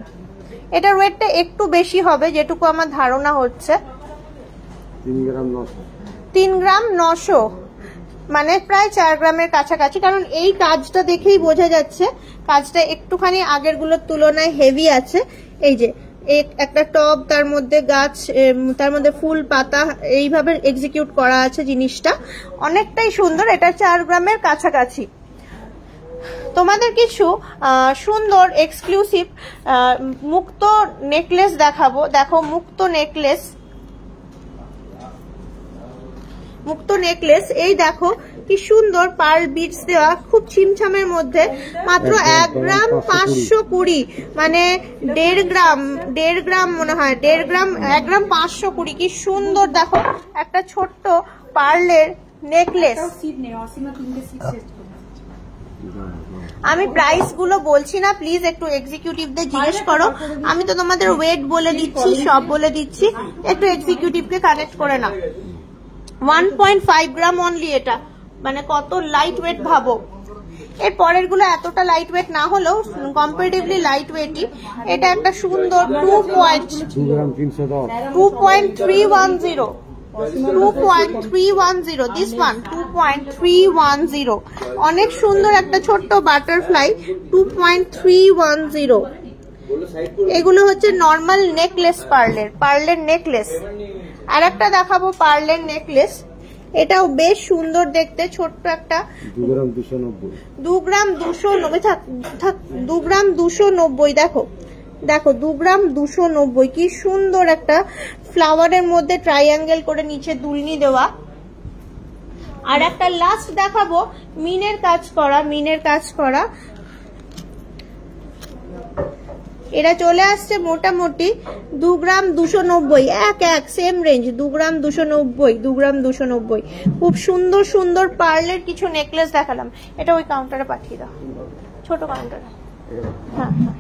[SPEAKER 1] এটার ওয়েটটা একটু বেশি হবে যেটুকু আমার ধারণা হচ্ছে। 3 গ্রাম 900 মানে প্রায় 4 গ্রামের কাছাকাছি। কারণ এই কাজটা দেখেই বোঝা যাচ্ছে কাজটা একটুখানি আগের গুলোর তুলনায় হেভি আছে। এই যে একটা টব, তার মধ্যে গাছ, তার মধ্যে ফুল পাতা, এইভাবে এক্সিকিউট করা আছে জিনিসটা, অনেকটাই সুন্দর। এটা 4 গ্রামের কাছাকাছি। তোমাদের কিছু সুন্দর এক্সক্লুসিভ মুক্তো নেকলেস দেখাবো। দেখো মুক্তো নেকলেস, মুক্তো নেকলেস, এই দেখো কি সুন্দর পার্ল বিটস দেওয়া, খুব ছিমছামের মধ্যে, মাত্র 1 গ্রাম 520 মানে 1.5 গ্রাম মনে হয়, 1.5 গ্রাম 1 গ্রাম 520। কি সুন্দর দেখো একটা ছোট্ট পার্লের নেকলেস। আমি প্রাইস গুলো বলছি না, প্লিজ একটু এক্সিকিউটিভদের জিজ্ঞেস করো। আমি তো তোমাদের ওয়েট বলে দিচ্ছি, সব বলে দিচ্ছি, একটু এক্সিকিউটিভকে কানেক্ট করে নাও। 1.5 গ্রাম অনলি। এটা মানে কত লাইট ওয়েট ভাবো। এর পরের গুলো এতটা লাইট ওয়েট না হলেও কম্পারেটিভলি লাইট ওয়েটই। এটা একটা সুন্দর 2.310 দিস ওয়ান 2.310 অনেক সুন্দর একটা ছোট্ট বাটারফ্লাই 2.310। এগুলো হচ্ছে নর্মাল নেকলেস, পার্লের নেকলেস। আর একটা দেখাবো পার্লের নেকলেস, এটাও বেশ সুন্দর দেখতে, ছোট্ট একটা 2 গ্রাম 290 থাক 2 গ্রাম 290। দেখো দেখো 2 গ্রাম 290, কি সুন্দর একটা ফ্লাওয়ারের মধ্যে ট্রাইঅ্যাঙ্গেল করে নিচে দুলনি দেওয়া। আর একটা লাস্ট দেখাবো মিনের কাজ করা। এটা চলে আসছে মোটামুটি 2 গ্রাম 290, এক সেম রেঞ্জ, 2 গ্রাম 290। খুব সুন্দর সুন্দর পার্লের কিছু নেকলেস দেখালাম। এটা ওই কাউন্টারে পাঠিয়ে দাও, ছোট কাউন্টারে। হ্যাঁ হ্যাঁ,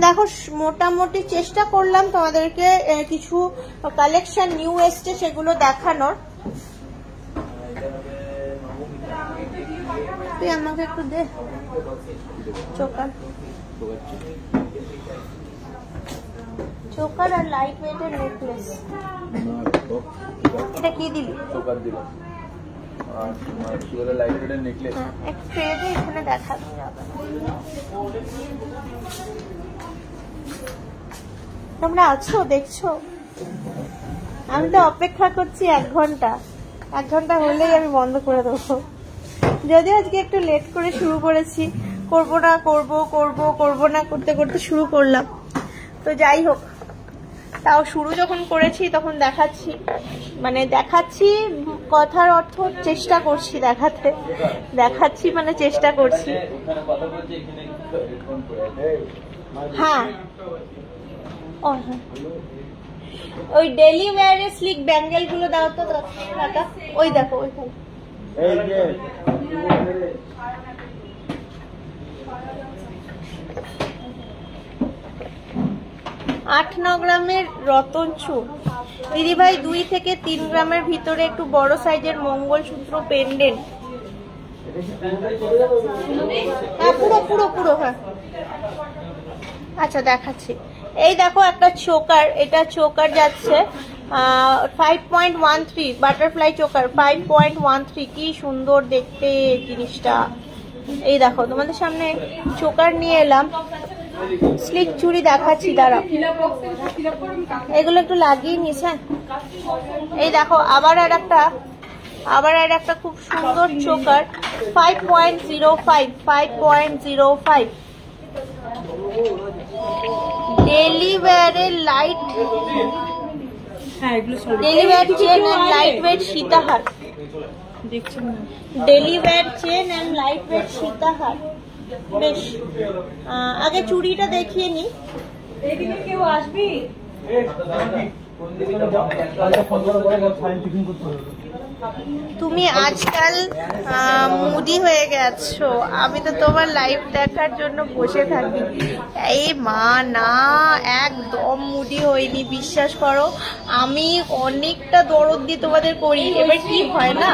[SPEAKER 1] দেখো মোটামুটি চেষ্টা করলাম তোমাদেরকে কিছু কালেকশন নিউ এসছে সেগুলো দেখানোর। তুই আমাকে একটু দে চোকার আর লাইট ওয়েটের নেকলেস। এটা কি দিলি? চোকার দিলাম আর তোমার লাইট ওয়েটের নেকলেস। হ্যাঁ, এক ট্রে দিয়ে এখানে দেখানো যাবে। তোমরা আছো, দেখছো? আমি তো অপেক্ষা করছি 1 ঘন্টা। 1 ঘন্টা হলেই আমি বন্ধ করে দেবো। যদি আজকে একটু লেট করে শুরু করেছি, করবো না করতে করতে শুরু করলাম। তো যাই হোক, তাও শুরু যখন করেছি তখন দেখাচ্ছি, মানে দেখাচ্ছি কথার অর্থ চেষ্টা করছি দেখাচ্ছি মানে চেষ্টা করছি। হ্যাঁ ওই ডেলি ওয়্যারের স্লিক ব্যাঙ্গেল গুলো দাও তো দাদা। ওই দেখো ওইখানে 8-9 গ্রামের রতন চূড় দিদি ভাই, 2 থেকে 3 গ্রামের ভিতরে একটু বড় সাইজের মঙ্গলসূত্র পেন্ডেন্ট। হ্যাঁ পুরো হ্যাঁ। আচ্ছা দেখাচ্ছি। এই দেখো একটা চোকার, এটা চোকার যাচ্ছে 5.13 বাটারফ্লাই চোকার 5.13। কি সুন্দর দেখতে জিনিসটা। এই দেখো তোমাদের সামনে চোকার নিয়ে এলাম। স্লিক চুড়ি দেখাচ্ছি, দাঁড়াও এগুলো একটু লাগিয়ে নিস। হ্যাঁ এই দেখো আবার আর একটা খুব সুন্দর চোকার 5.05 ডেলি ওয়্যারের light daily wear chain and light weight সীতাহার, daily wear chain and light weight সীতাহার। বেশ, আগে চুড়িটা দেখিয়ে নি।
[SPEAKER 3] কেউ আসবি?
[SPEAKER 1] তুমি আজকাল মুডি হয়ে গেছো, আমি তো তোমার লাইভ দেখার জন্য বসে থাকি। এই মা না, একদম মুডি হইনি, বিশ্বাস করো। আমি অনেকটা দরদ দিয়ে তোমাদের করি। এবার কি হয় না,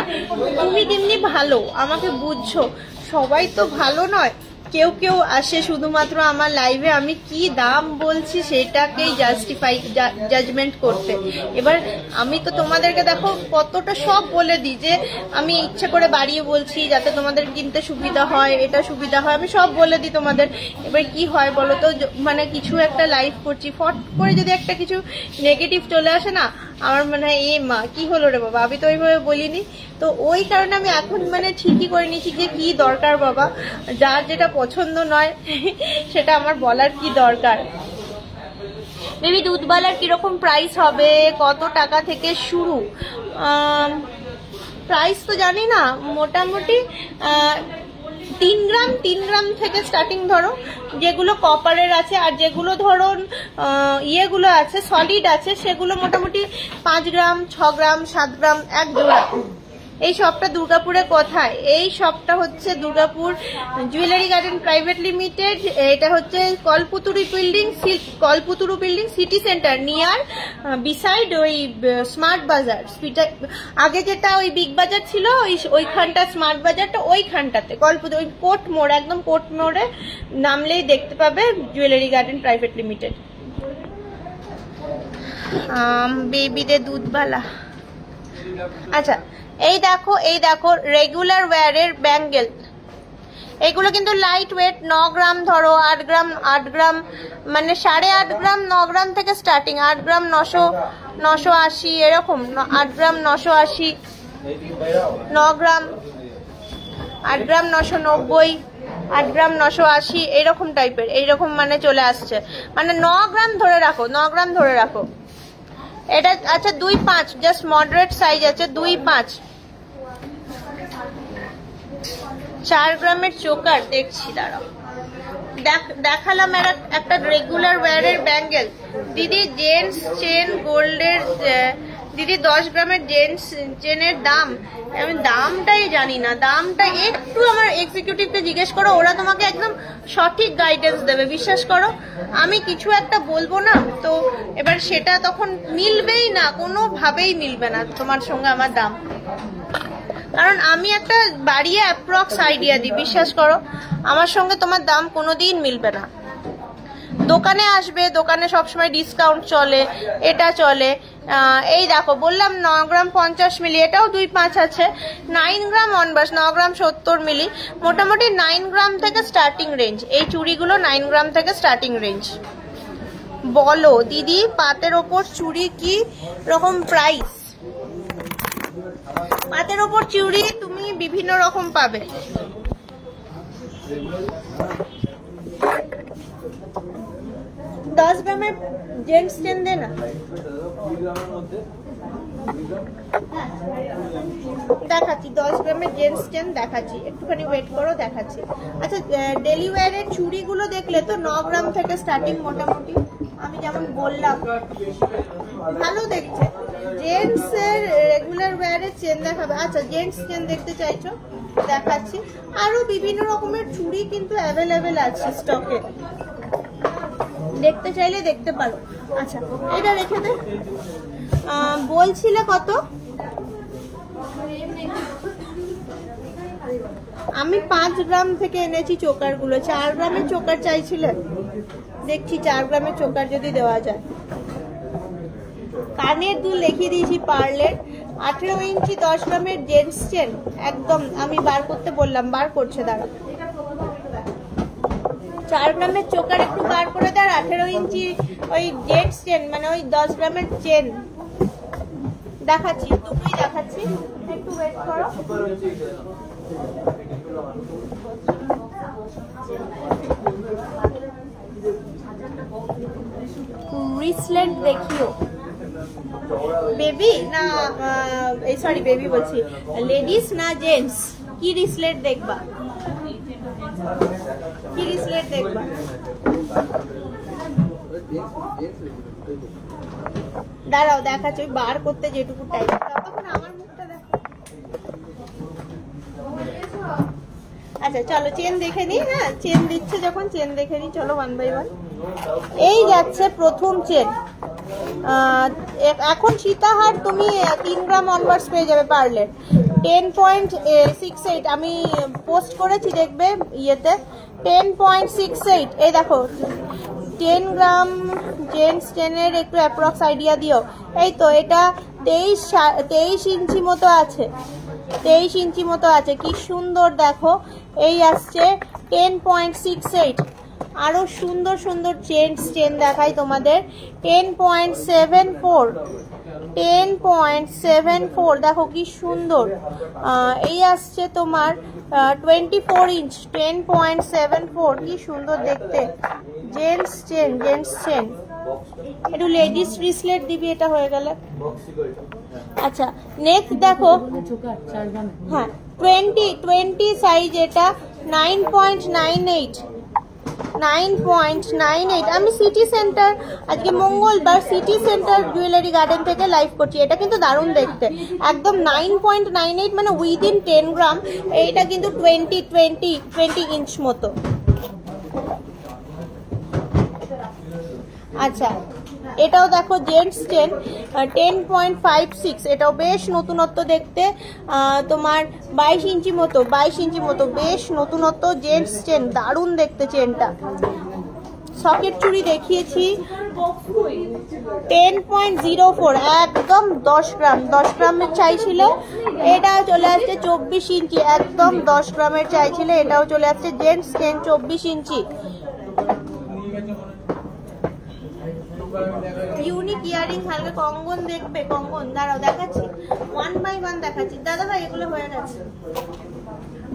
[SPEAKER 1] তুমি তেমনি ভালো, আমাকে বুঝছো। সবাই তো ভালো নয়, কেউ কেউ আসে শুধুমাত্র আমার লাইভে আমি কি দাম বলছি সেটাকেই জাজমেন্ট করতে। এবার আমি তো তোমাদেরকে দেখো কতটা সব বলে দিই যে আমি ইচ্ছে করে বাড়িয়ে বলছি যাতে তোমাদের কিনতে সুবিধা হয়, এটা সুবিধা হয়, আমি সব বলে দিই তোমাদের। এবার কি হয় বলো তো, মানে কিছু একটা লাইভ করছি, ফট করে যদি একটা কিছু নেগেটিভ চলে আসে না, আমার মনে হয় এ মা কি হলো রে বাবা, আমি তো ওইভাবে বলিনি। তো ওই কারণে আমি এখন মানে ঠিকই করে নিচ্ছি যে কি দরকার বাবা, যার যেটা পছন্দ নয় সেটা আমার বলার কি দরকার। বেবি দুধবালার কিরকম প্রাইস হবে, কত টাকা থেকে শুরু? প্রাইস তো জানি না, মোটামুটি 3 গ্রাম থেকে স্টার্টিং ধরো, যেগুলো কপারের আছে। আর যেগুলো ধরুন ইয়েগুলো আছে সলিড আছে, সেগুলো মোটামুটি 5 গ্রাম, 6 গ্রাম, 7 গ্রাম, 1 জোড়া। এই শপটা দুর্গাপুরে কোথায়? এই শপটা হচ্ছে Durgapur jewellery garden private limited. এটা হচ্ছে কলপুতুরু building city centre near beside ওই স্মার্ট বাজার। আগে যেটা ওই বিগ বাজার ছিল ওইখানটা স্মার্ট বাজারটা, ওইখানটাতে কলপুতুরু, ওই কোর্ট মোড়, একদম কোর্ট মোড়ে নামলেই দেখতে পাবে জুয়েলারি গার্ডেন প্রাইভেট লিমিটেড। বেবিদের দুধবালা। আচ্ছা, এই দেখো রেগুলার ওয়্যারের ব্যাঙ্গেল। এগুলো কিন্তু লাইট ওয়েট, 9 গ্রাম ধরো, 8 গ্রাম মানে 8.5 গ্রাম, 9 গ্রাম থেকে স্টার্টিং, 8 গ্রাম 980 এরকম, 8 গ্রাম 980, 9 গ্রাম 8 গ্রাম 990, 8 গ্রাম 980 এইরকম টাইপের, এইরকম মানে চলে আসছে। মানে 9 গ্রাম ধরে রাখো, 9 গ্রাম ধরে রাখো। এটা আচ্ছা 2.5, জাস্ট মডারেট সাইজ আছে, 2.5। 4 গ্রামের চোকার দেখছি, দাঁড়াও দেখালাম একটা রেগুলার ওয়্যারের ব্যাঙ্গেল। দিদি জেন্টস চেন গোল্ডের, দিদি 10 গ্রামের জেন্টস চেনের দাম, আমি দামটাই জানি না। দামটা একটু আমার এক্সিকিউটিভকে জিজ্ঞেস করো, ওরা তোমাকে একদম সঠিক গাইডেন্স দেবে, বিশ্বাস করো। আমি কিছু একটা বলবো না তো এবার সেটা তখন মিলবেই না, কোনোভাবেই মিলবে না তোমার সঙ্গে আমার দাম, কারণ আমি একটা বাড়িয়ে অ্যাপ্রক্স আইডিয়া দিই। বিশ্বাস করো, আমার সঙ্গে তোমার দাম কোনোদিন মিলবে না। দোকানে আসবে, দোকানে সবসময় ডিসকাউন্ট চলে, এটা চলে। এই দেখো বললাম 9 গ্রাম 50 মিলি, এটাও 2.5 আছে। 9 গ্রাম অনবাস, 9 গ্রাম 70 মিলি, মোটামুটি 9 গ্রাম থেকে স্টার্টিং রেঞ্জ। এই চুড়িগুলো 9 গ্রাম থেকে স্টার্টিং রেঞ্জ। বলো দিদি পাতের ওপর চুড়ি কি রকম প্রাইস? পাতের ওপর চুড়ি তুমি বিভিন্ন রকম পাবে। 10 গ্রামের জেন্টস চেন দে না, দেখাচ্ছি 10 গ্রামের জেন্টস চেন দেখাচ্ছি, একটুখানি ওয়েট করো দেখাচ্ছি। আচ্ছা, ডেলি ওয়্যারের চুড়িগুলো দেখলে তো 9 গ্রাম থেকে স্টার্টিং, মোটামুটি আমি যেমন বললাম ভালো দেখছে। জেন্টস এর রেগুলার ওয়্যারের চেন দেখাবে। আচ্ছা, জেন্টস চেন দেখতে চাইছো, দেখাচ্ছি। আরো বিভিন্ন রকমের চুড়ি কিন্তু অ্যাভেলেবেল আছে স্টকে, দেখতে চাইলে দেখতে পারো। আচ্ছা, এটা রেখে দে। বলছিলে কত? আমি 5 গ্রাম থেকে এনেছি চোকার গুলো। 4 গ্রামের চোকার চাইছিলে, দেখছি 4 গ্রামের চোকার যদি দেওয়া যায়। কানের দুল দেখিয়ে দিয়েছি পার্লের, 18 ইঞ্চি 10 গ্রামের জেন্টস চেন, একদম আমি বার করতে বললাম, বার করছে, দাঁড়া। 4 গ্রামের চোকার একটু বার করে দেয়, 18 ইঞ্চি ওই জেন্টস চেন মানে ওই 10 গ্রামের চেন দেখাচ্ছি, দুটোই দেখাচ্ছি, একটু ওয়েট করো। রিসলেট দেখিও, বেবি না এই সরি বেবি বলছি, লেডিস না জেন্টস? কি রিসলেট দেখবা? কি রিসলেট দেখবা? দাঁড়াও দেখাচ্ছি, ওই বার করতে যেটুকু টাইম, ততক্ষণ আমার মুখটা দেখো। আচ্ছা চলো চেন দেখে নি। হ্যাঁ চেন দিচ্ছে যখন, চেন দেখে নি, চলো 1 বাই 1। এই যাচ্ছে প্রথম চেন। এখন সীতাহার তুমি 3 গ্রাম অনওয়ার্ডস পেয়ে যাবে পারলে। 10.68 আমি পোস্ট করেছি, দেখবে ইয়েতে 10.68। এই দেখো 10 গ্রাম জেন্টস চেনের একটু অ্যাপ্রক্স আইডিয়া দিও। এই তো এটা 23 ইঞ্চি মতো আছে, 23 ইঞ্চি মতো আছে। কি সুন্দর দেখো, এই আসছে 10.68। আরো সুন্দর সুন্দর জেন্টস চেন দেখাই তোমাদের। 10.74, 10.74 দেখো কি সুন্দর। এই আসছে তোমার 24 ইঞ্চ, 10.74 কি সুন্দর দেখতে। Gents chain, gents chain. একটু লেডিস রিসলেট দিবি, এটা হয়ে গেলে। আচ্ছা নেক্সট দেখো, হ্যাঁ 20 সাইজ, এটা 9.98, 9.98। আমি সিটি সেন্টার, আজকে মঙ্গলবার, সিটি সেন্টার জুয়েলারি গার্ডেন থেকে লাইভ করছি। এটা কিন্তু দারুণ দেখতে, একদম 9.98 মানে উইদিন 10 গ্রাম। এইটা কিন্তু 20 ইঞ্চ মতো। আচ্ছা এটাও দেখো জেন্টস চেন, 10.56, এটাও বেশ নতুনত্ব দেখতে। তোমার 22 ইঞ্চি মতো, 22 ইঞ্চি মতো, বেশ নতুনত্ব জেন্টস চেন, দারুণ দেখতে চেনটা। সকেট চুড়ি দেখিয়েছি 10.04, একদম 10 গ্রাম, 10 গ্রামের চাইছিল। এটাও চলে আসছে 24 ইঞ্চি, একদম 10 গ্রামের চাইছিল। এটাও চলে আসছে জেন্টস চেন 24 ইঞ্চি। ইউনিক ইয়ারিং হালকা কঙ্গন দেখবে, কঙ্গন দাঁড়াও দেখাচ্ছি, 1 বাই 1 দেখাচ্ছি। দাদা ভাই এগুলো হয়ে গেছে।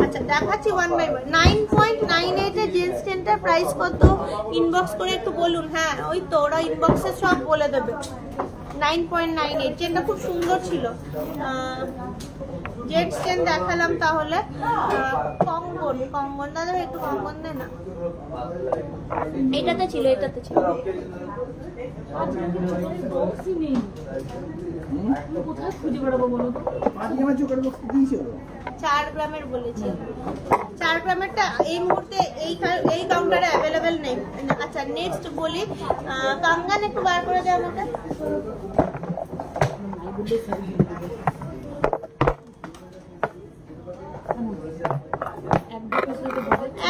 [SPEAKER 1] আচ্ছা দেখাচ্ছি 1 বাই 1। 9.98 এর জেন্টস চেনটার প্রাইস কত ইনবক্স করে একটু বলুন। হ্যাঁ ওই তো ওরা ইনবক্সে সব বলে দেবে। 9.98 চেনটা খুব সুন্দর ছিল। জেন্টস চেন দেখালাম, তাহলে কঙ্গন, কঙ্গন দাদা একটু কঙ্গন দে না। এটাতে ছিল, এটাতে ছিল।
[SPEAKER 3] কোথায় খুঁজে বেড়াবো বলো তো?
[SPEAKER 1] 4 গ্রামের বলেছি, 4 গ্রামেরটা এই মুহূর্তে এই কাউন্টারে অ্যাভেলেবেল নেই। আচ্ছা নেক্সট বলি, কাঙ্গান একটু বার করে দেয় আমাকে।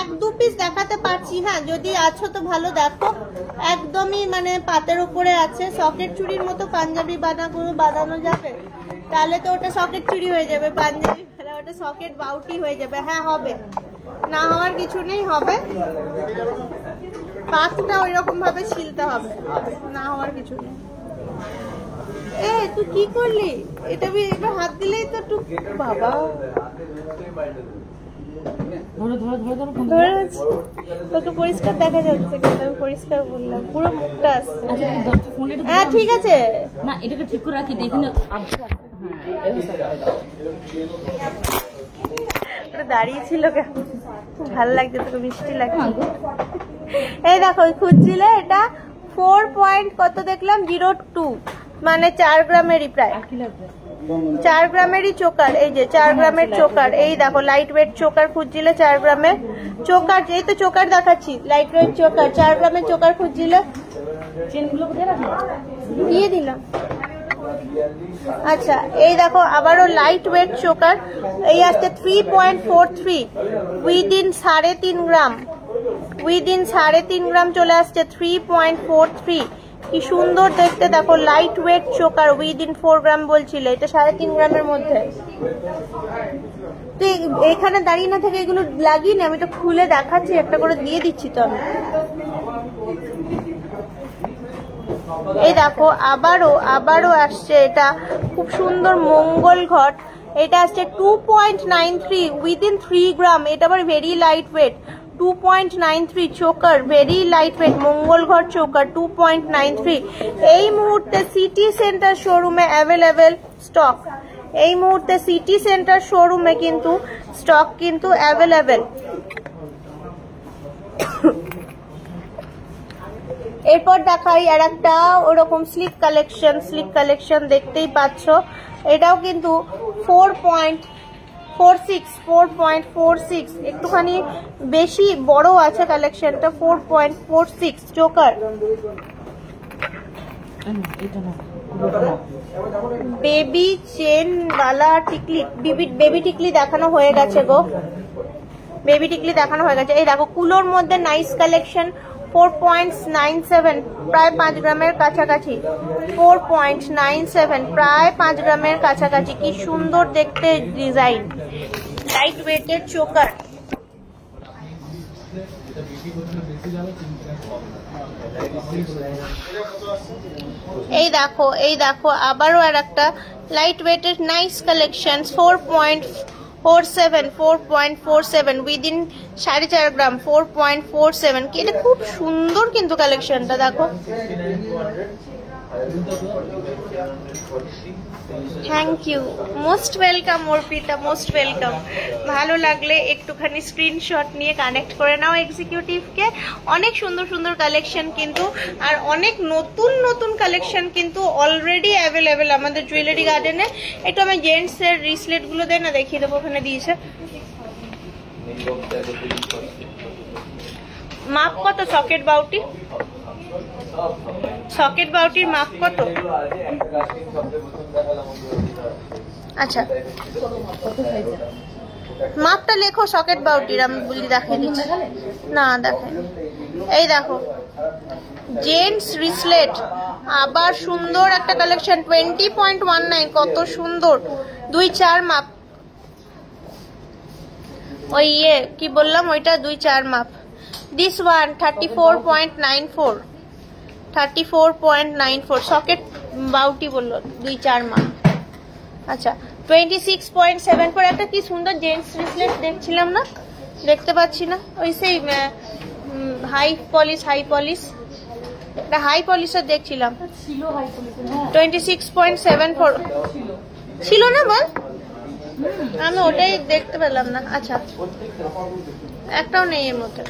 [SPEAKER 1] 1-2 পিস দেখাতে পারছি। হ্যাঁ যদি আছো তো ভালো দেখো, একদমই মানে পাতের উপরে আছে। সকেট চুড়ির মতো পাঞ্জাবি বানানো যাবে, তাহলে তো ওটা সকেট চুড়ি হয়ে যাবে। পাঞ্জাবি ওটা সকেট বাউটি হয়ে যাবে। হ্যাঁ হবে, না হওয়ার কিছু নেই, হবে। পাতটা ওই রকম ভাবে ছিলতে হবে, না হওয়ার কিছু নেই। এ তুই কি করলি? এটা এবার হাত দিলেই তো একটু বাবা তোকে পরিষ্কার দেখা যাচ্ছে, কিন্তু আমি পরিষ্কার বললাম, পুরো মুখটা আসছে। হ্যাঁ ঠিক আছে,
[SPEAKER 3] না এটাকে ঠিক করে রাখি, দেখি না
[SPEAKER 1] দাঁড়িয়ে ছিল কেন? ভালো লাগছে তোকে, মিষ্টি লাগছে। এই দেখো খুঁজছিলে, এটা 4 পয়েন্ট কত দেখলাম 02, মানে 4 গ্রামেরই প্রায়, 4 গ্রামেরই চোকার। এই যে 4 গ্রামের চোকার, এই দেখো লাইট ওয়েট চোকার খুঁজছিলে, 4 গ্রামের চোকার। এই তো চোকার দেখাচ্ছি, লাইট ওয়েট চোকার, 4 গ্রামের চোকার খুঁজছিলে। দিয়ে দিলাম। আচ্ছা এই দেখো আবারও লাইট ওয়েট চোকার, এই আসছে 3.43 উইদিন 3.5 গ্রাম, উইদিন 3.5 গ্রাম চলে আসছে 3.43। কি সুন্দর দেখতে দেখো, লাইট ওয়েট চোকার উইদিন 4 গ্রাম বলছিল, এটা 3.5 গ্রামের মধ্যে। তুই এখানে দাঁড়িয়ে না থেকে এগুলো লাগিয়ে নে, আমি তো খুলে দেখাচ্ছি, একটা করে দিয়ে দিচ্ছি তো আমি। এই দেখো আবারও আসছে, এটা খুব সুন্দর মঙ্গল ঘট, এটা আসছে 2.93 উইদিন 3 গ্রাম, এটা আবার very light weight, 2.93 choker, very light weight, মঙ্গল ঘর চোকার 2.93। এই মুহূর্তে সিটি সেন্টার শোরুমে অ্যাভেলেবেল স্টক, এই মুহূর্তে সিটি সেন্টার শোরুমে কিন্তু স্টক কিন্তু অ্যাভেলেবেল। এরপর দেখাই আর একটা ওরকম স্লিক কালেকশন দেখতেই পাচ্ছ। এটাও কিন্তু 4.46 একটুখানি বেশি বড় আছে কালেকশনটা, 4.46 চোকার। বেবি চেন বালা টিকলি, বেবি টিকলি দেখানো হয়ে গেছে গো, বেবি টিকলি দেখানো হয়ে গেছে। এই দেখো কুলোর মধ্যে নাইস কালেকশন, 4.97 প্রায় 5 গ্রামের কাছাকাছি, 4.97 প্রায় 5 গ্রামের কাছাকাছি। কি সুন্দর দেখতে ডিজাইন, লাইট ওয়েটের চোকার। এই দেখো আবারও আর একটা লাইট ওয়েটের নাইস কালেকশন, 4.47 উইদিন 4.5 গ্রাম, 4.47। কি এটা খুব সুন্দর কিন্তু কালেকশনটা দেখো। Thank you, most welcome Arpita, most welcome. ভালো লাগলে একটুখানি স্ক্রিনশট নিয়ে কানেক্ট করে নাও এক্সিকিউটিভকে। অনেক সুন্দর সুন্দর কালেকশন কিন্তু, আর অনেক নতুন নতুন কালেকশন কিন্তু অলরেডি অ্যাভেলেবেল আমাদের জুয়েলারি গার্ডেনে। একটু আমি জেন্টসের রিসলেটগুলো দেয় না, দেখিয়ে দেবো, ওখানে দিয়েছে। মাপ কত সকেট বাউটি? সকেট বাউটির মাপ কত? আচ্ছা মাপটা লেখো সকেট বাউটির, আমি বলি দেখিয়ে দিচ্ছি। না দেখেন, এই দেখো জেন্টস রিসলেট, আবার সুন্দর একটা কালেকশন, 20.19, কত সুন্দর, 2-4 মাপ। ওই কি বললাম ওইটা 2-4 মাপ। দিস ওয়ান 34.94 সকেট বাউটি বললো, 2-4 মাপ। আচ্ছা 26.74 একটা কি সুন্দর জেন্টস রিসলেট দেখছিলাম না, দেখতে পাচ্ছি না, ওই সেই হাই পলিশ এটা হাই পলিশের দেখছিলাম, 26.74 ছিল না বল, আমি ওটাই দেখতে পেলাম না। আচ্ছা একটাও নেই এর মধ্যে।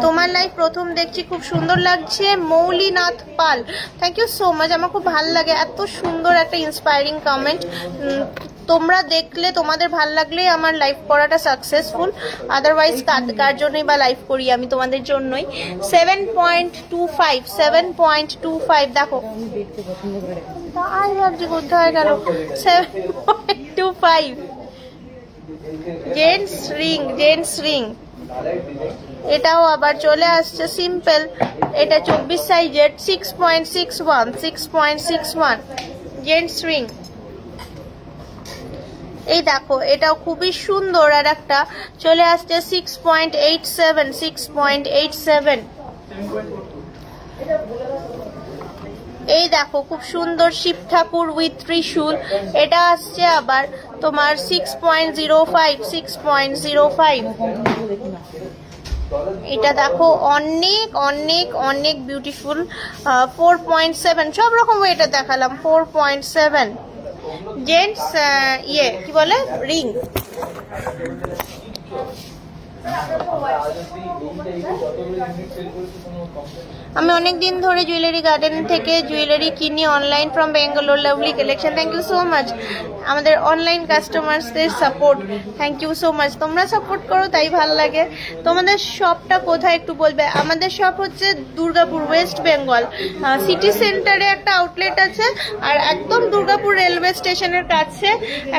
[SPEAKER 1] তোমার লাইভ প্রথম দেখছি, খুব সুন্দর লাগছে। মৌলিনাথ পাল, থ্যাংক ইউ সো মাচ, আমার খুব ভালো লাগে, এত সুন্দর একটা ইন্সপায়ারিং কমেন্ট। তোমরা দেখলে, তোমাদের ভাল লাগলে আমার লাইভ করাটা সাকসেসফুল, আদারওয়াইজ কার জন্যই বা লাইভ করি আমি, তোমাদের জন্যই। 7.25 দেখো, তাই ভাবছি কোথায় গেল, 7.25 জেন্টস রিং। এটাও আবার চলে আসছে সিম্পল, এটা 24 সাইজের, 6.61 জেন্টস রিং। এই দেখো এটাও খুবই সুন্দর, আর একটা চলে আসছে 6.87। এই দেখো খুব সুন্দর শিব ঠাকুর উইথ ত্রিশূল, এটা আসছে আবার তোমার 6.05। এটা দেখো অনেক অনেক অনেক বিউটিফুল, 4.7 সব রকম ওয়েটা দেখালাম, 4.7 জেন্টস কি বলে রিং। আমি অনেক দিন ধরে জুয়েলারি গার্ডেন থেকে জুয়েলারি কিনি online from Bangalore, lovely collection, thank you so much. আমাদের অনলাইন কাস্টমার্সদের support, thank you so much. তোমরা সাপোর্ট করো তাই ভালো লাগে। তোমাদের শপটা কোথায় একটু বলবে? আমাদের শপ হচ্ছে দুর্গাপুর, ওয়েস্ট বেঙ্গল, সিটি সেন্টারে একটা আউটলেট আছে, আর একদম দুর্গাপুর রেলওয়ে স্টেশনের কাছে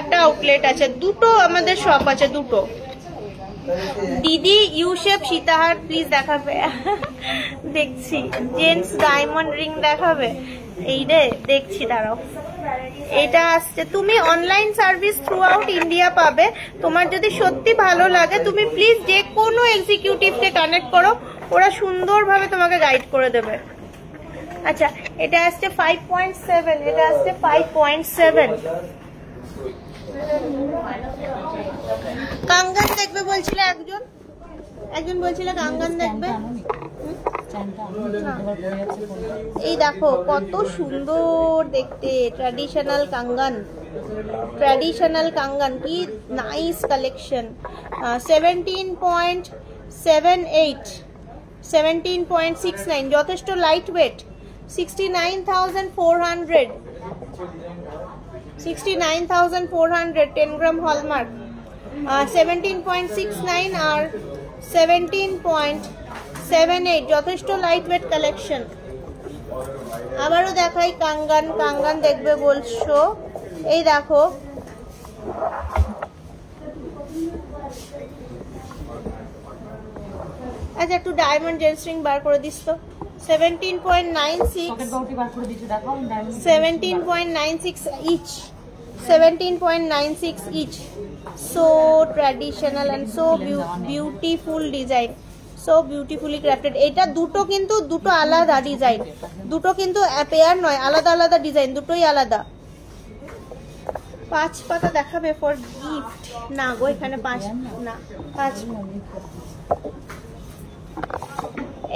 [SPEAKER 1] একটা আউটলেট আছে, দুটো আমাদের শপ আছে, দুটো। দিদি ইউ শেপ সীতাহার প্লিজ দেখাবে, দেখছি। জেন্টস ডায়মন্ড রিং দেখাবে, এই রে দেখছি, দাঁড়াও। এটা আসছে, তুমি online service through out India পাবে। তোমার যদি সত্যি ভালো লাগে তুমি প্লিজ যে কোনো এক্সিকিউটিভকে কানেক্ট করো, ওরা সুন্দরভাবে তোমাকে গাইড করে দেবে। আচ্ছা এটা আসছে 5.7, এটা আসছে 5.7। কাঙ্গান দেখবে বলছিলে একজন, একজন বলছিল কাঙ্গান দেখবে, এই দেখো কত সুন্দর দেখতে ট্র্যাডিশনাল কাঙ্গান, ট্র্যাডিশনাল কাঙ্গান, কি নাইস কালেকশন। 17.69, যথেষ্ট লাইট ওয়েট। 69,400, 10 গ্রাম হলমার্ক। 17.69 আর 17.78, যথেষ্ট লাইট ওয়েট কালেকশন। আবারও দেখাই কাঙ্গান, কাঙ্গান দেখবে বলছো, এই দেখো আচ্ছা একটু ডায়মন্ড জেল স্ট্রিং বার করে দিস তো। 17.96, 17.96 each, 17.96 each. So traditional and so beautiful design, so beautifully crafted. এটা দুটো কিন্তু দুটো আলাদা ডিজাইন, দুটো কিন্তু পেয়ার নয়, আলাদা আলাদা ডিজাইন, দুটোই আলাদা। 5 পাতা দেখাবে ফর গিফট? না গো, এখানে 5 না, 5।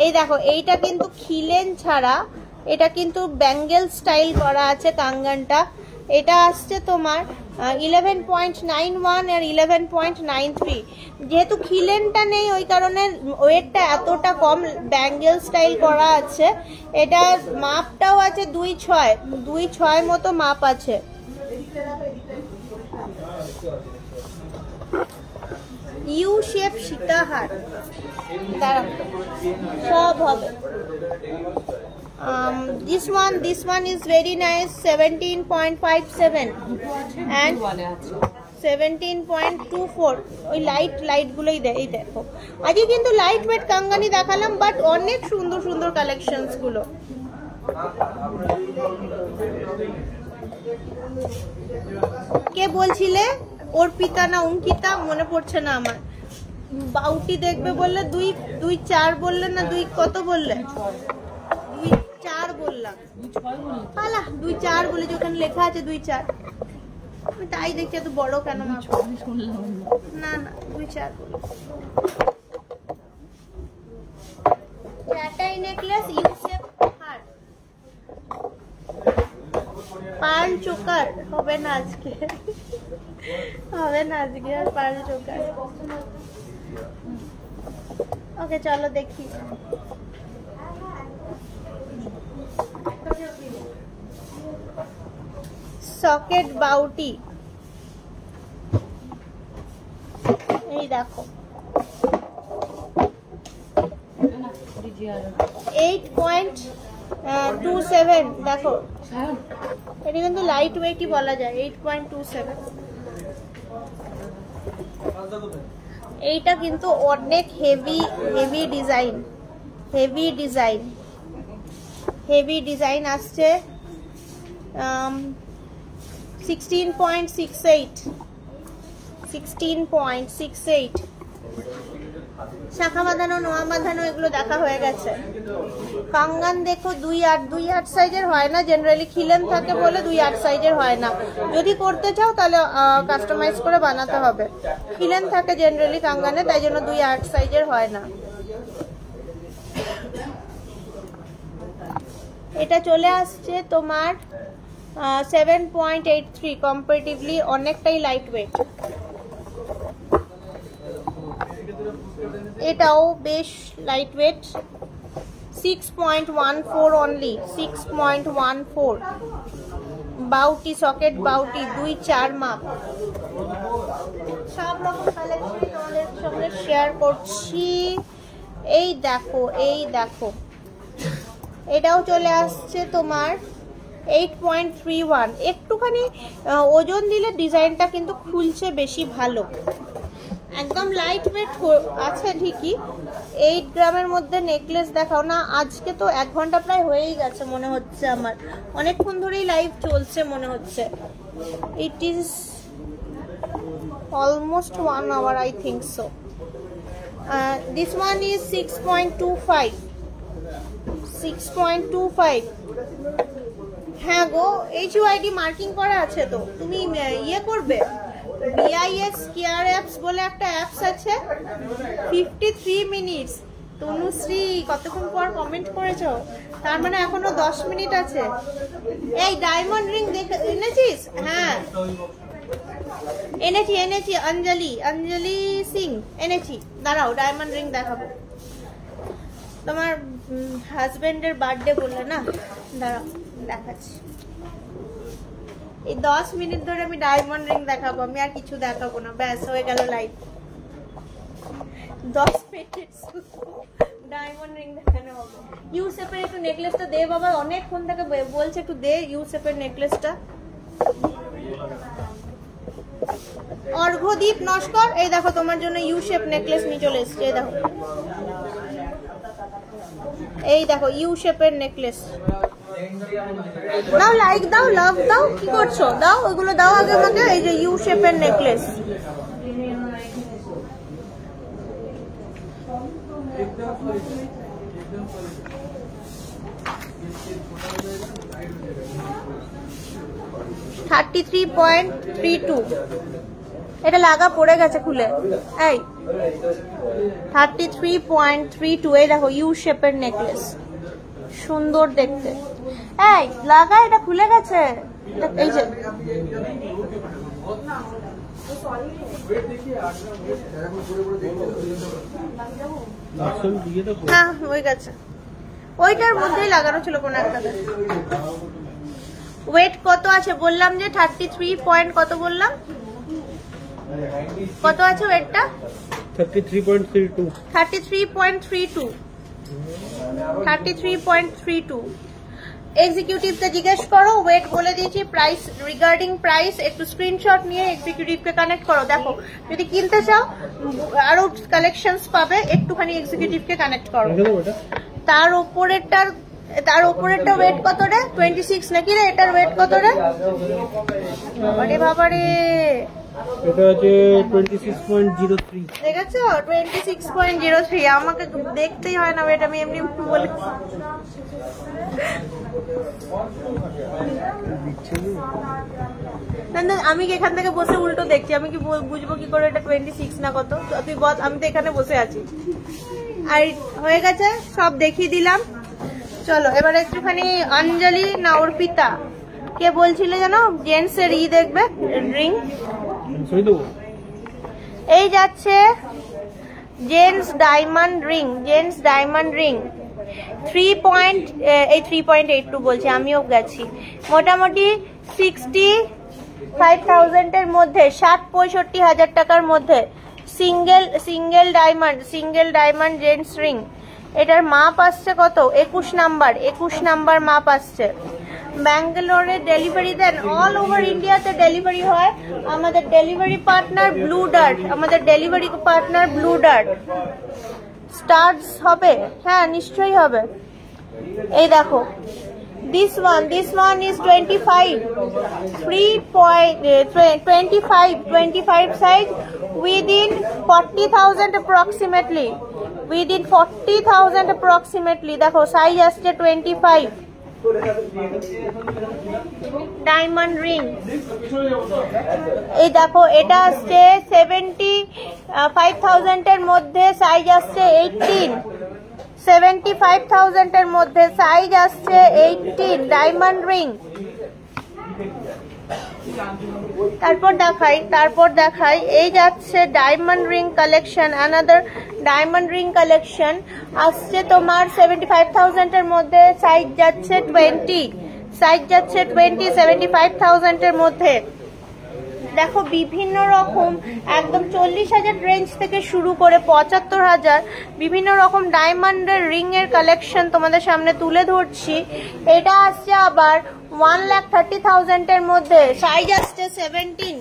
[SPEAKER 1] এই দেখো এইটা কিন্তু খিলেন ছাড়া, এটা কিন্তু ব্যাঙ্গেল স্টাইল করা আছে কাঙ্গানটা। এটা আসছে তোমার 11.91 আর 11.93। যেহেতু খিলেনটা নেই ওই কারণে ওয়েটটা এতটা কম, ব্যাঙ্গেল স্টাইল করা আছে। এটা মাপটাও আছে 2.6 মতো মাপ আছে। ইউ শেপ সীতাহার, দাঁড়াও সব হবে। This one is very nice, 17.57 and 17.24। ওই লাইট গুলোই এই দেখো। আজকে কিন্তু লাইট ওয়েট কাঙ্গানি দেখালাম, বাট অনেক সুন্দর সুন্দর কালেকশনস গুলো। কে বলছিলে? অর্পিতা না অঙ্কিতা, মনে পড়ছে না আমার। বাউটি দেখবে বললে, 2.4 বললে না, 2 কত বললে? 2.4 বললাম, 2.4 বলে, যেখানে লেখা আছে 2.4। আমি তাই দেখছি এত বড় কেন? না না, 2.4 বললাম। টাটাই নেকলেস, ইউসেফ হার, পার্ল চোকার হবে না আজকে, হবে না আজকে আর পার্ল চোকার। ওকে চলো দেখি। সকেট বাউটি, এই দেখো 8.27, দেখো এটা কিন্তু লাইট ওয়েটই বলা যায়। 8.27, এইটা কিন্তু অনেক হেভি ডিজাইন আসছে। 16.68, শাখা বাঁধানো, নোয়া বাঁধানো এগুলো দেখা হয়ে গেছে। কাঙ্গান দেখো 2.8 সাইজের হয় না, জেনারেলি খিলেন থাকে বলে 2.8 সাইজের হয় না। যদি করতে চাও তাহলে কাস্টমাইজ করে বানাতে হবে। খিলেন থাকে জেনারেলি কাঙ্গানে, তাই জন্য 2.8 সাইজের হয় না। এটা চলে আসছে তোমার 7.83, কম্পারেটিভলি অনেকটাই লাইট ওয়েট। এটাও বেশ লাইট ওয়েট, 6.14 অনলি, 6.14। বাউটি, সকেট বাউটি, 2.4 মাপ। সব রকম কালেকশন তোমাদের সঙ্গে শেয়ার করছি। এই দেখো এটাও চলে আসছে তোমার 8.31। একটুখানি ওজন দিলে ডিজাইনটা কিন্তু খুলছে বেশি ভালো। একদম লাইট ওয়েট আছে ঠিকই। 8 গ্রামের মধ্যে নেকলেস দেখাও না। আজকে তো 1 ঘন্টা প্রায় হয়েই গেছে মনে হচ্ছে আমার, অনেকক্ষণ ধরেই লাইভ চলছে মনে হচ্ছে। It is almost 1 hour I think so. This one is 6.25, 6.25। হ্যাঁ গো, HUID মার্কিং করা আছে তো, তুমি ইয়ে করবে, BIS কেয়ার অ্যাপস বলে একটা অ্যাপস আছে, 53 মিনিটস। তনুশ্রী কতক্ষণ পর কমেন্ট করেছো, তার মানে এখনো 10 মিনিট আছে। এই ডায়মন্ড রিং দেখে এনেছিস? হ্যাঁ এনেছি অঞ্জলি সিং এনেছি। দাঁড়াও ডায়মন্ড রিং দেখাবো। তোমার হাজবেন্ডের বার্থডে বললে না, দাঁড়াও দেখাচ্ছি। এই 10 মিনিট ধরে আমি ডায়মন্ড রিং দেখাবো, আমি আর কিছু দেখাবো না, ব্যাস হয়ে গেল লাইভ। 10 মিনিট ডায়মন্ড রিং দেখানো হবে। ইউসেপের একটু নেকলেসটা দে বাবা, অনেকক্ষণ থেকে বলছে একটু দে ইউসেপের নেকলেসটা। অর্ঘদীপ নস্কর, এই দেখো তোমার জন্য ইউশেপ নেকলেস নিয়ে চলে এসছে। এই দেখো ইউশেপের নেকলেস। দাও লাইক দাও, লাভ দাও, কি করছো? দাও ওইগুলো দাও আগে আমাকে। এই যে ইউশেপের নেকলেস, $33.32। এটা লাগা পড়ে গেছে খুলে। এই 33.32। এই দেখো ইউ শেপের নেকলেস, সুন্দর দেখতে। এই লাগা, এটা খুলে গেছে। এই যে হ্যাঁ হয়ে গেছে, ওইটার মধ্যেই লাগানো ছিল কোন একটা। ওয়েট কত আছে বললাম যে 33 পয়েন্ট কত বললাম, কত আছে ওয়েটটা? 33.32। এক্সিকিউটিভকে জিজ্ঞেস করো, ওয়েট বলে দিয়েছি। প্রাইস, রিগার্ডিং প্রাইস একটু স্ক্রিনশট নিয়ে এক্সিকিউটিভকে কানেক্ট করো। দেখো যদি কিনতে চাও আরো কালেকশনস পাবে, একটুখানি এক্সিকিউটিভকে কানেক্ট করো। তার উপরেরটা ওয়েট কত রে? 26 নাকি রে? এটার ওয়েট কত রে? বাবারে
[SPEAKER 2] এটা হচ্ছে 26.03।
[SPEAKER 1] দেখেছো 26.03। আমাকে দেখতেই হয় না ওয়েট, আমি এমনি বলে। আমি কি এখান থেকে বসে উল্টো দেখছি? আমি কি বুঝবো কি করে এটা 26 না কত? তুই বল, আমি তো এখানে বসে আছি। আর হয়ে গেছে, সব দেখিয়ে দিলাম। চলো এবার একটুখানি অঞ্জলি না অর্পিতা কে বলছিলে জানো জেন্টস এর দেখবে রিং। এই যাচ্ছে জেন্টস ডায়মন্ড রিং 3.82 বলছে, আমিও গেছি। মোটামুটি 65,000 এর মধ্যে, 60-65 হাজার টাকার মধ্যে সিঙ্গেল ডায়মন্ড জেন্টস রিং। এটার মাপ আসছে কত? 21 নাম্বার মাপ আসছে। ব্যাঙ্গালোরে ডেলিভারি দেন, অল ওভার ইন্ডিয়াতে ডেলিভারি হয়। আমাদের delivery partner Blue Dart. Stars হবে? হ্যাঁ নিশ্চয়ই হবে। এই দেখো this one is 25 size within 40,000 approximately। দেখো সাইজ আসছে 25। ডায়মন্ড রিং এই দেখো, এটা আসছে 75,000 এর মধ্যে, সাইজ আসছে 18। 75,000 এর মধ্যে সাইজ আসছে 18 ডায়মন্ড রিং। তারপর দেখাই এই যাচ্ছে diamond ring collection. Another diamond ring collection আসছে তোমার 75,000 এর মধ্যে, সাইজ যাচ্ছে 20। 75,000 এর মধ্যে। দেখো বিভিন্ন রকম একদম 40,000 রেঞ্জ থেকে শুরু করে 75,000 বিভিন্ন রকম ডায়মন্ডের রিং এর কালেকশন তোমাদের সামনে তুলে ধরছি। এটা আসছে আবার 1,30,000 এর মধ্যে, সাইজ আসছে 17।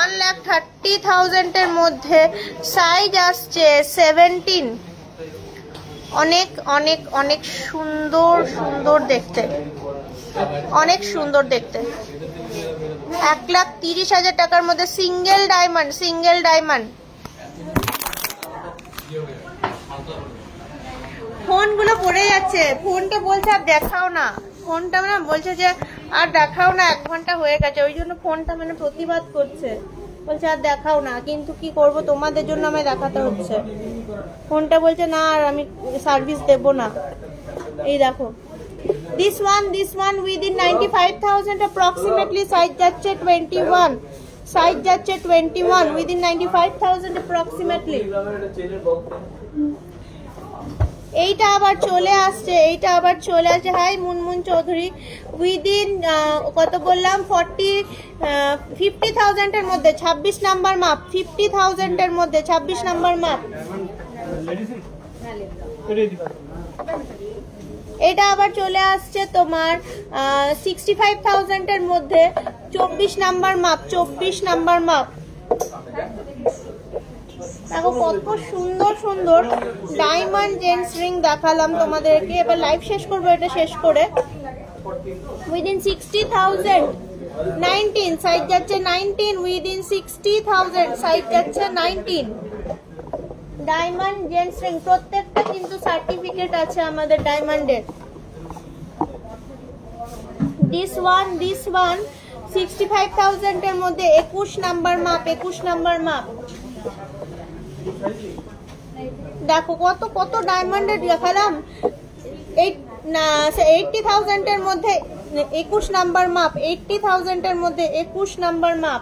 [SPEAKER 1] 1,30,000 এর মধ্যে সাইজ আসছে 17। অনেক অনেক অনেক সুন্দর দেখতে, অনেক সুন্দর দেখতে। 1,30,000 টাকার মধ্যে সিঙ্গেল ডায়মন্ড। ফোন গুলো পড়ে যাচ্ছে, ফোনটা বলছে আর দেখাও না, ফোনটা মানে বলছে যে আর দেখাও না, 1 ঘন্টা হয়ে গেছে, ওই জন্য ফোনটা মানে প্রতিবাদ করছে। বলছে আর দেখাও না, কিন্তু কি করব তোমাদের জন্য আমায় দেখাতে হচ্ছে। ফোনটা বলছে না আর আমি সার্ভিস দেব না। এই দেখো this one within 95,000 approximately, size যাচ্ছে 21, সাইজ যাচ্ছে 21 within 95,000 approximately। এইটা আবার চলে আসছে, হাই মুনমুন চৌধুরী, উইদিন কত বললাম 50,000 এর মধ্যে 26 নাম্বার মাপ, 50,000 এর মধ্যে 26 নাম্বার মাপ। এটা আবার চলে আসছে তোমার 65,000 এর মধ্যে 24 নাম্বার মাপ, 24 নাম্বার মাপ। দেখো কত সুন্দর সুন্দর ডায়মন্ড জেন্টস রিং দেখালাম তোমাদেরকে। এবার লাইভ শেষ করবো, এটা শেষ করে উইদিন 60,000 19, সাইজ যাচ্ছে 19 উইদিন 60,000, সাইজ যাচ্ছে 19। ডায়মন্ড জেন্টস রিং প্রত্যেকটা কিন্তু সার্টিফিকেট আছে আমাদের ডায়মন্ডের। দিস ওয়ান 65,000 এর মধ্যে 21 নাম্বার মাপ, 21 নাম্বার মাপ। দেখো কত কত ডায়মন্ডের দেখালাম। 80,000 এর মধ্যে 21 নাম্বার মাপ, 80,000 এর মধ্যে 21 নাম্বার মাপ।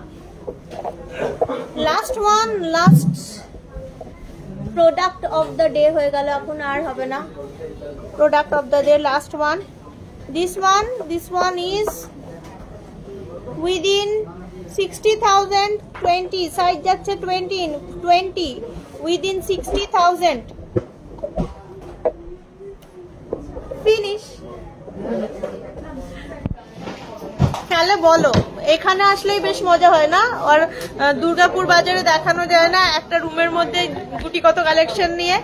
[SPEAKER 1] Last product of the day হয়ে গেল, এখন আর হবে না। Product of the day last one, this one is within 60,000 20, size যাচ্ছে 20 within 60,000। ফিনিশ। তাহলে বলো এখানে আসলেই বেশ মজা হয় না? আর দুর্গাপুর বাজারে দেখানো যায় না একটা রুমের মধ্যে গুটি কত কালেকশন নিয়ে।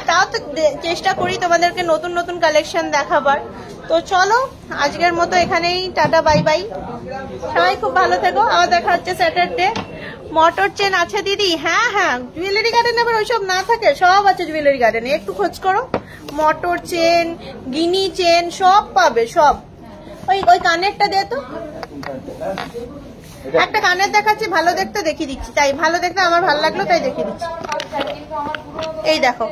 [SPEAKER 1] তাও তো চেষ্টা করি তোমাদেরকে নতুন নতুন কালেকশন দেখাবার। তো চলো আজকের মতো এখানেই, টাটা বাই বাই, সবাই খুব ভালো থেকো। আবার দেখা হচ্ছে স্যাটারডে। মোটর চেন আছে দিদি? হ্যাঁ হ্যাঁ, জুয়েলারি গার্ডেনে আবার ওইসব না থাকে, সব আছে জুয়েলারি গার্ডেনে, একটু খোঁজ করো। মোটর চেন, গিনি চেন সব পাবে, সব। ওই কানেরটা দে তো, একটা কানের দেখাচ্ছি, ভালো দেখতে দেখিয়ে দিচ্ছি, তাই ভালো দেখতে আমার ভালো লাগলো তাই দেখিয়ে দিচ্ছি। এই দেখো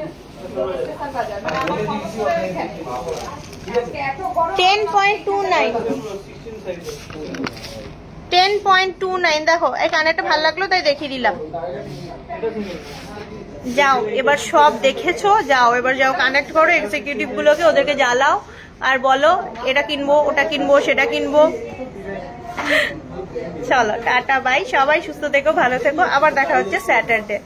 [SPEAKER 1] 10.29 দেখো, এই কানেরটা ভালো লাগলো তাই দেখিয়ে দিলাম। যাও এবার সব দেখেছো, যাও এবার যাও কানেক্ট করো এক্সিকিউটিভ গুলোকে, ওদেরকে জ্বালাও আর বলো এটা কিনবো, ওটা কিনবো, সেটা কিনবো। চলো টাটা বাই, সবাই সুস্থ থেকো, ভালো থেকো, আবার দেখা হচ্ছে স্যাটারডে।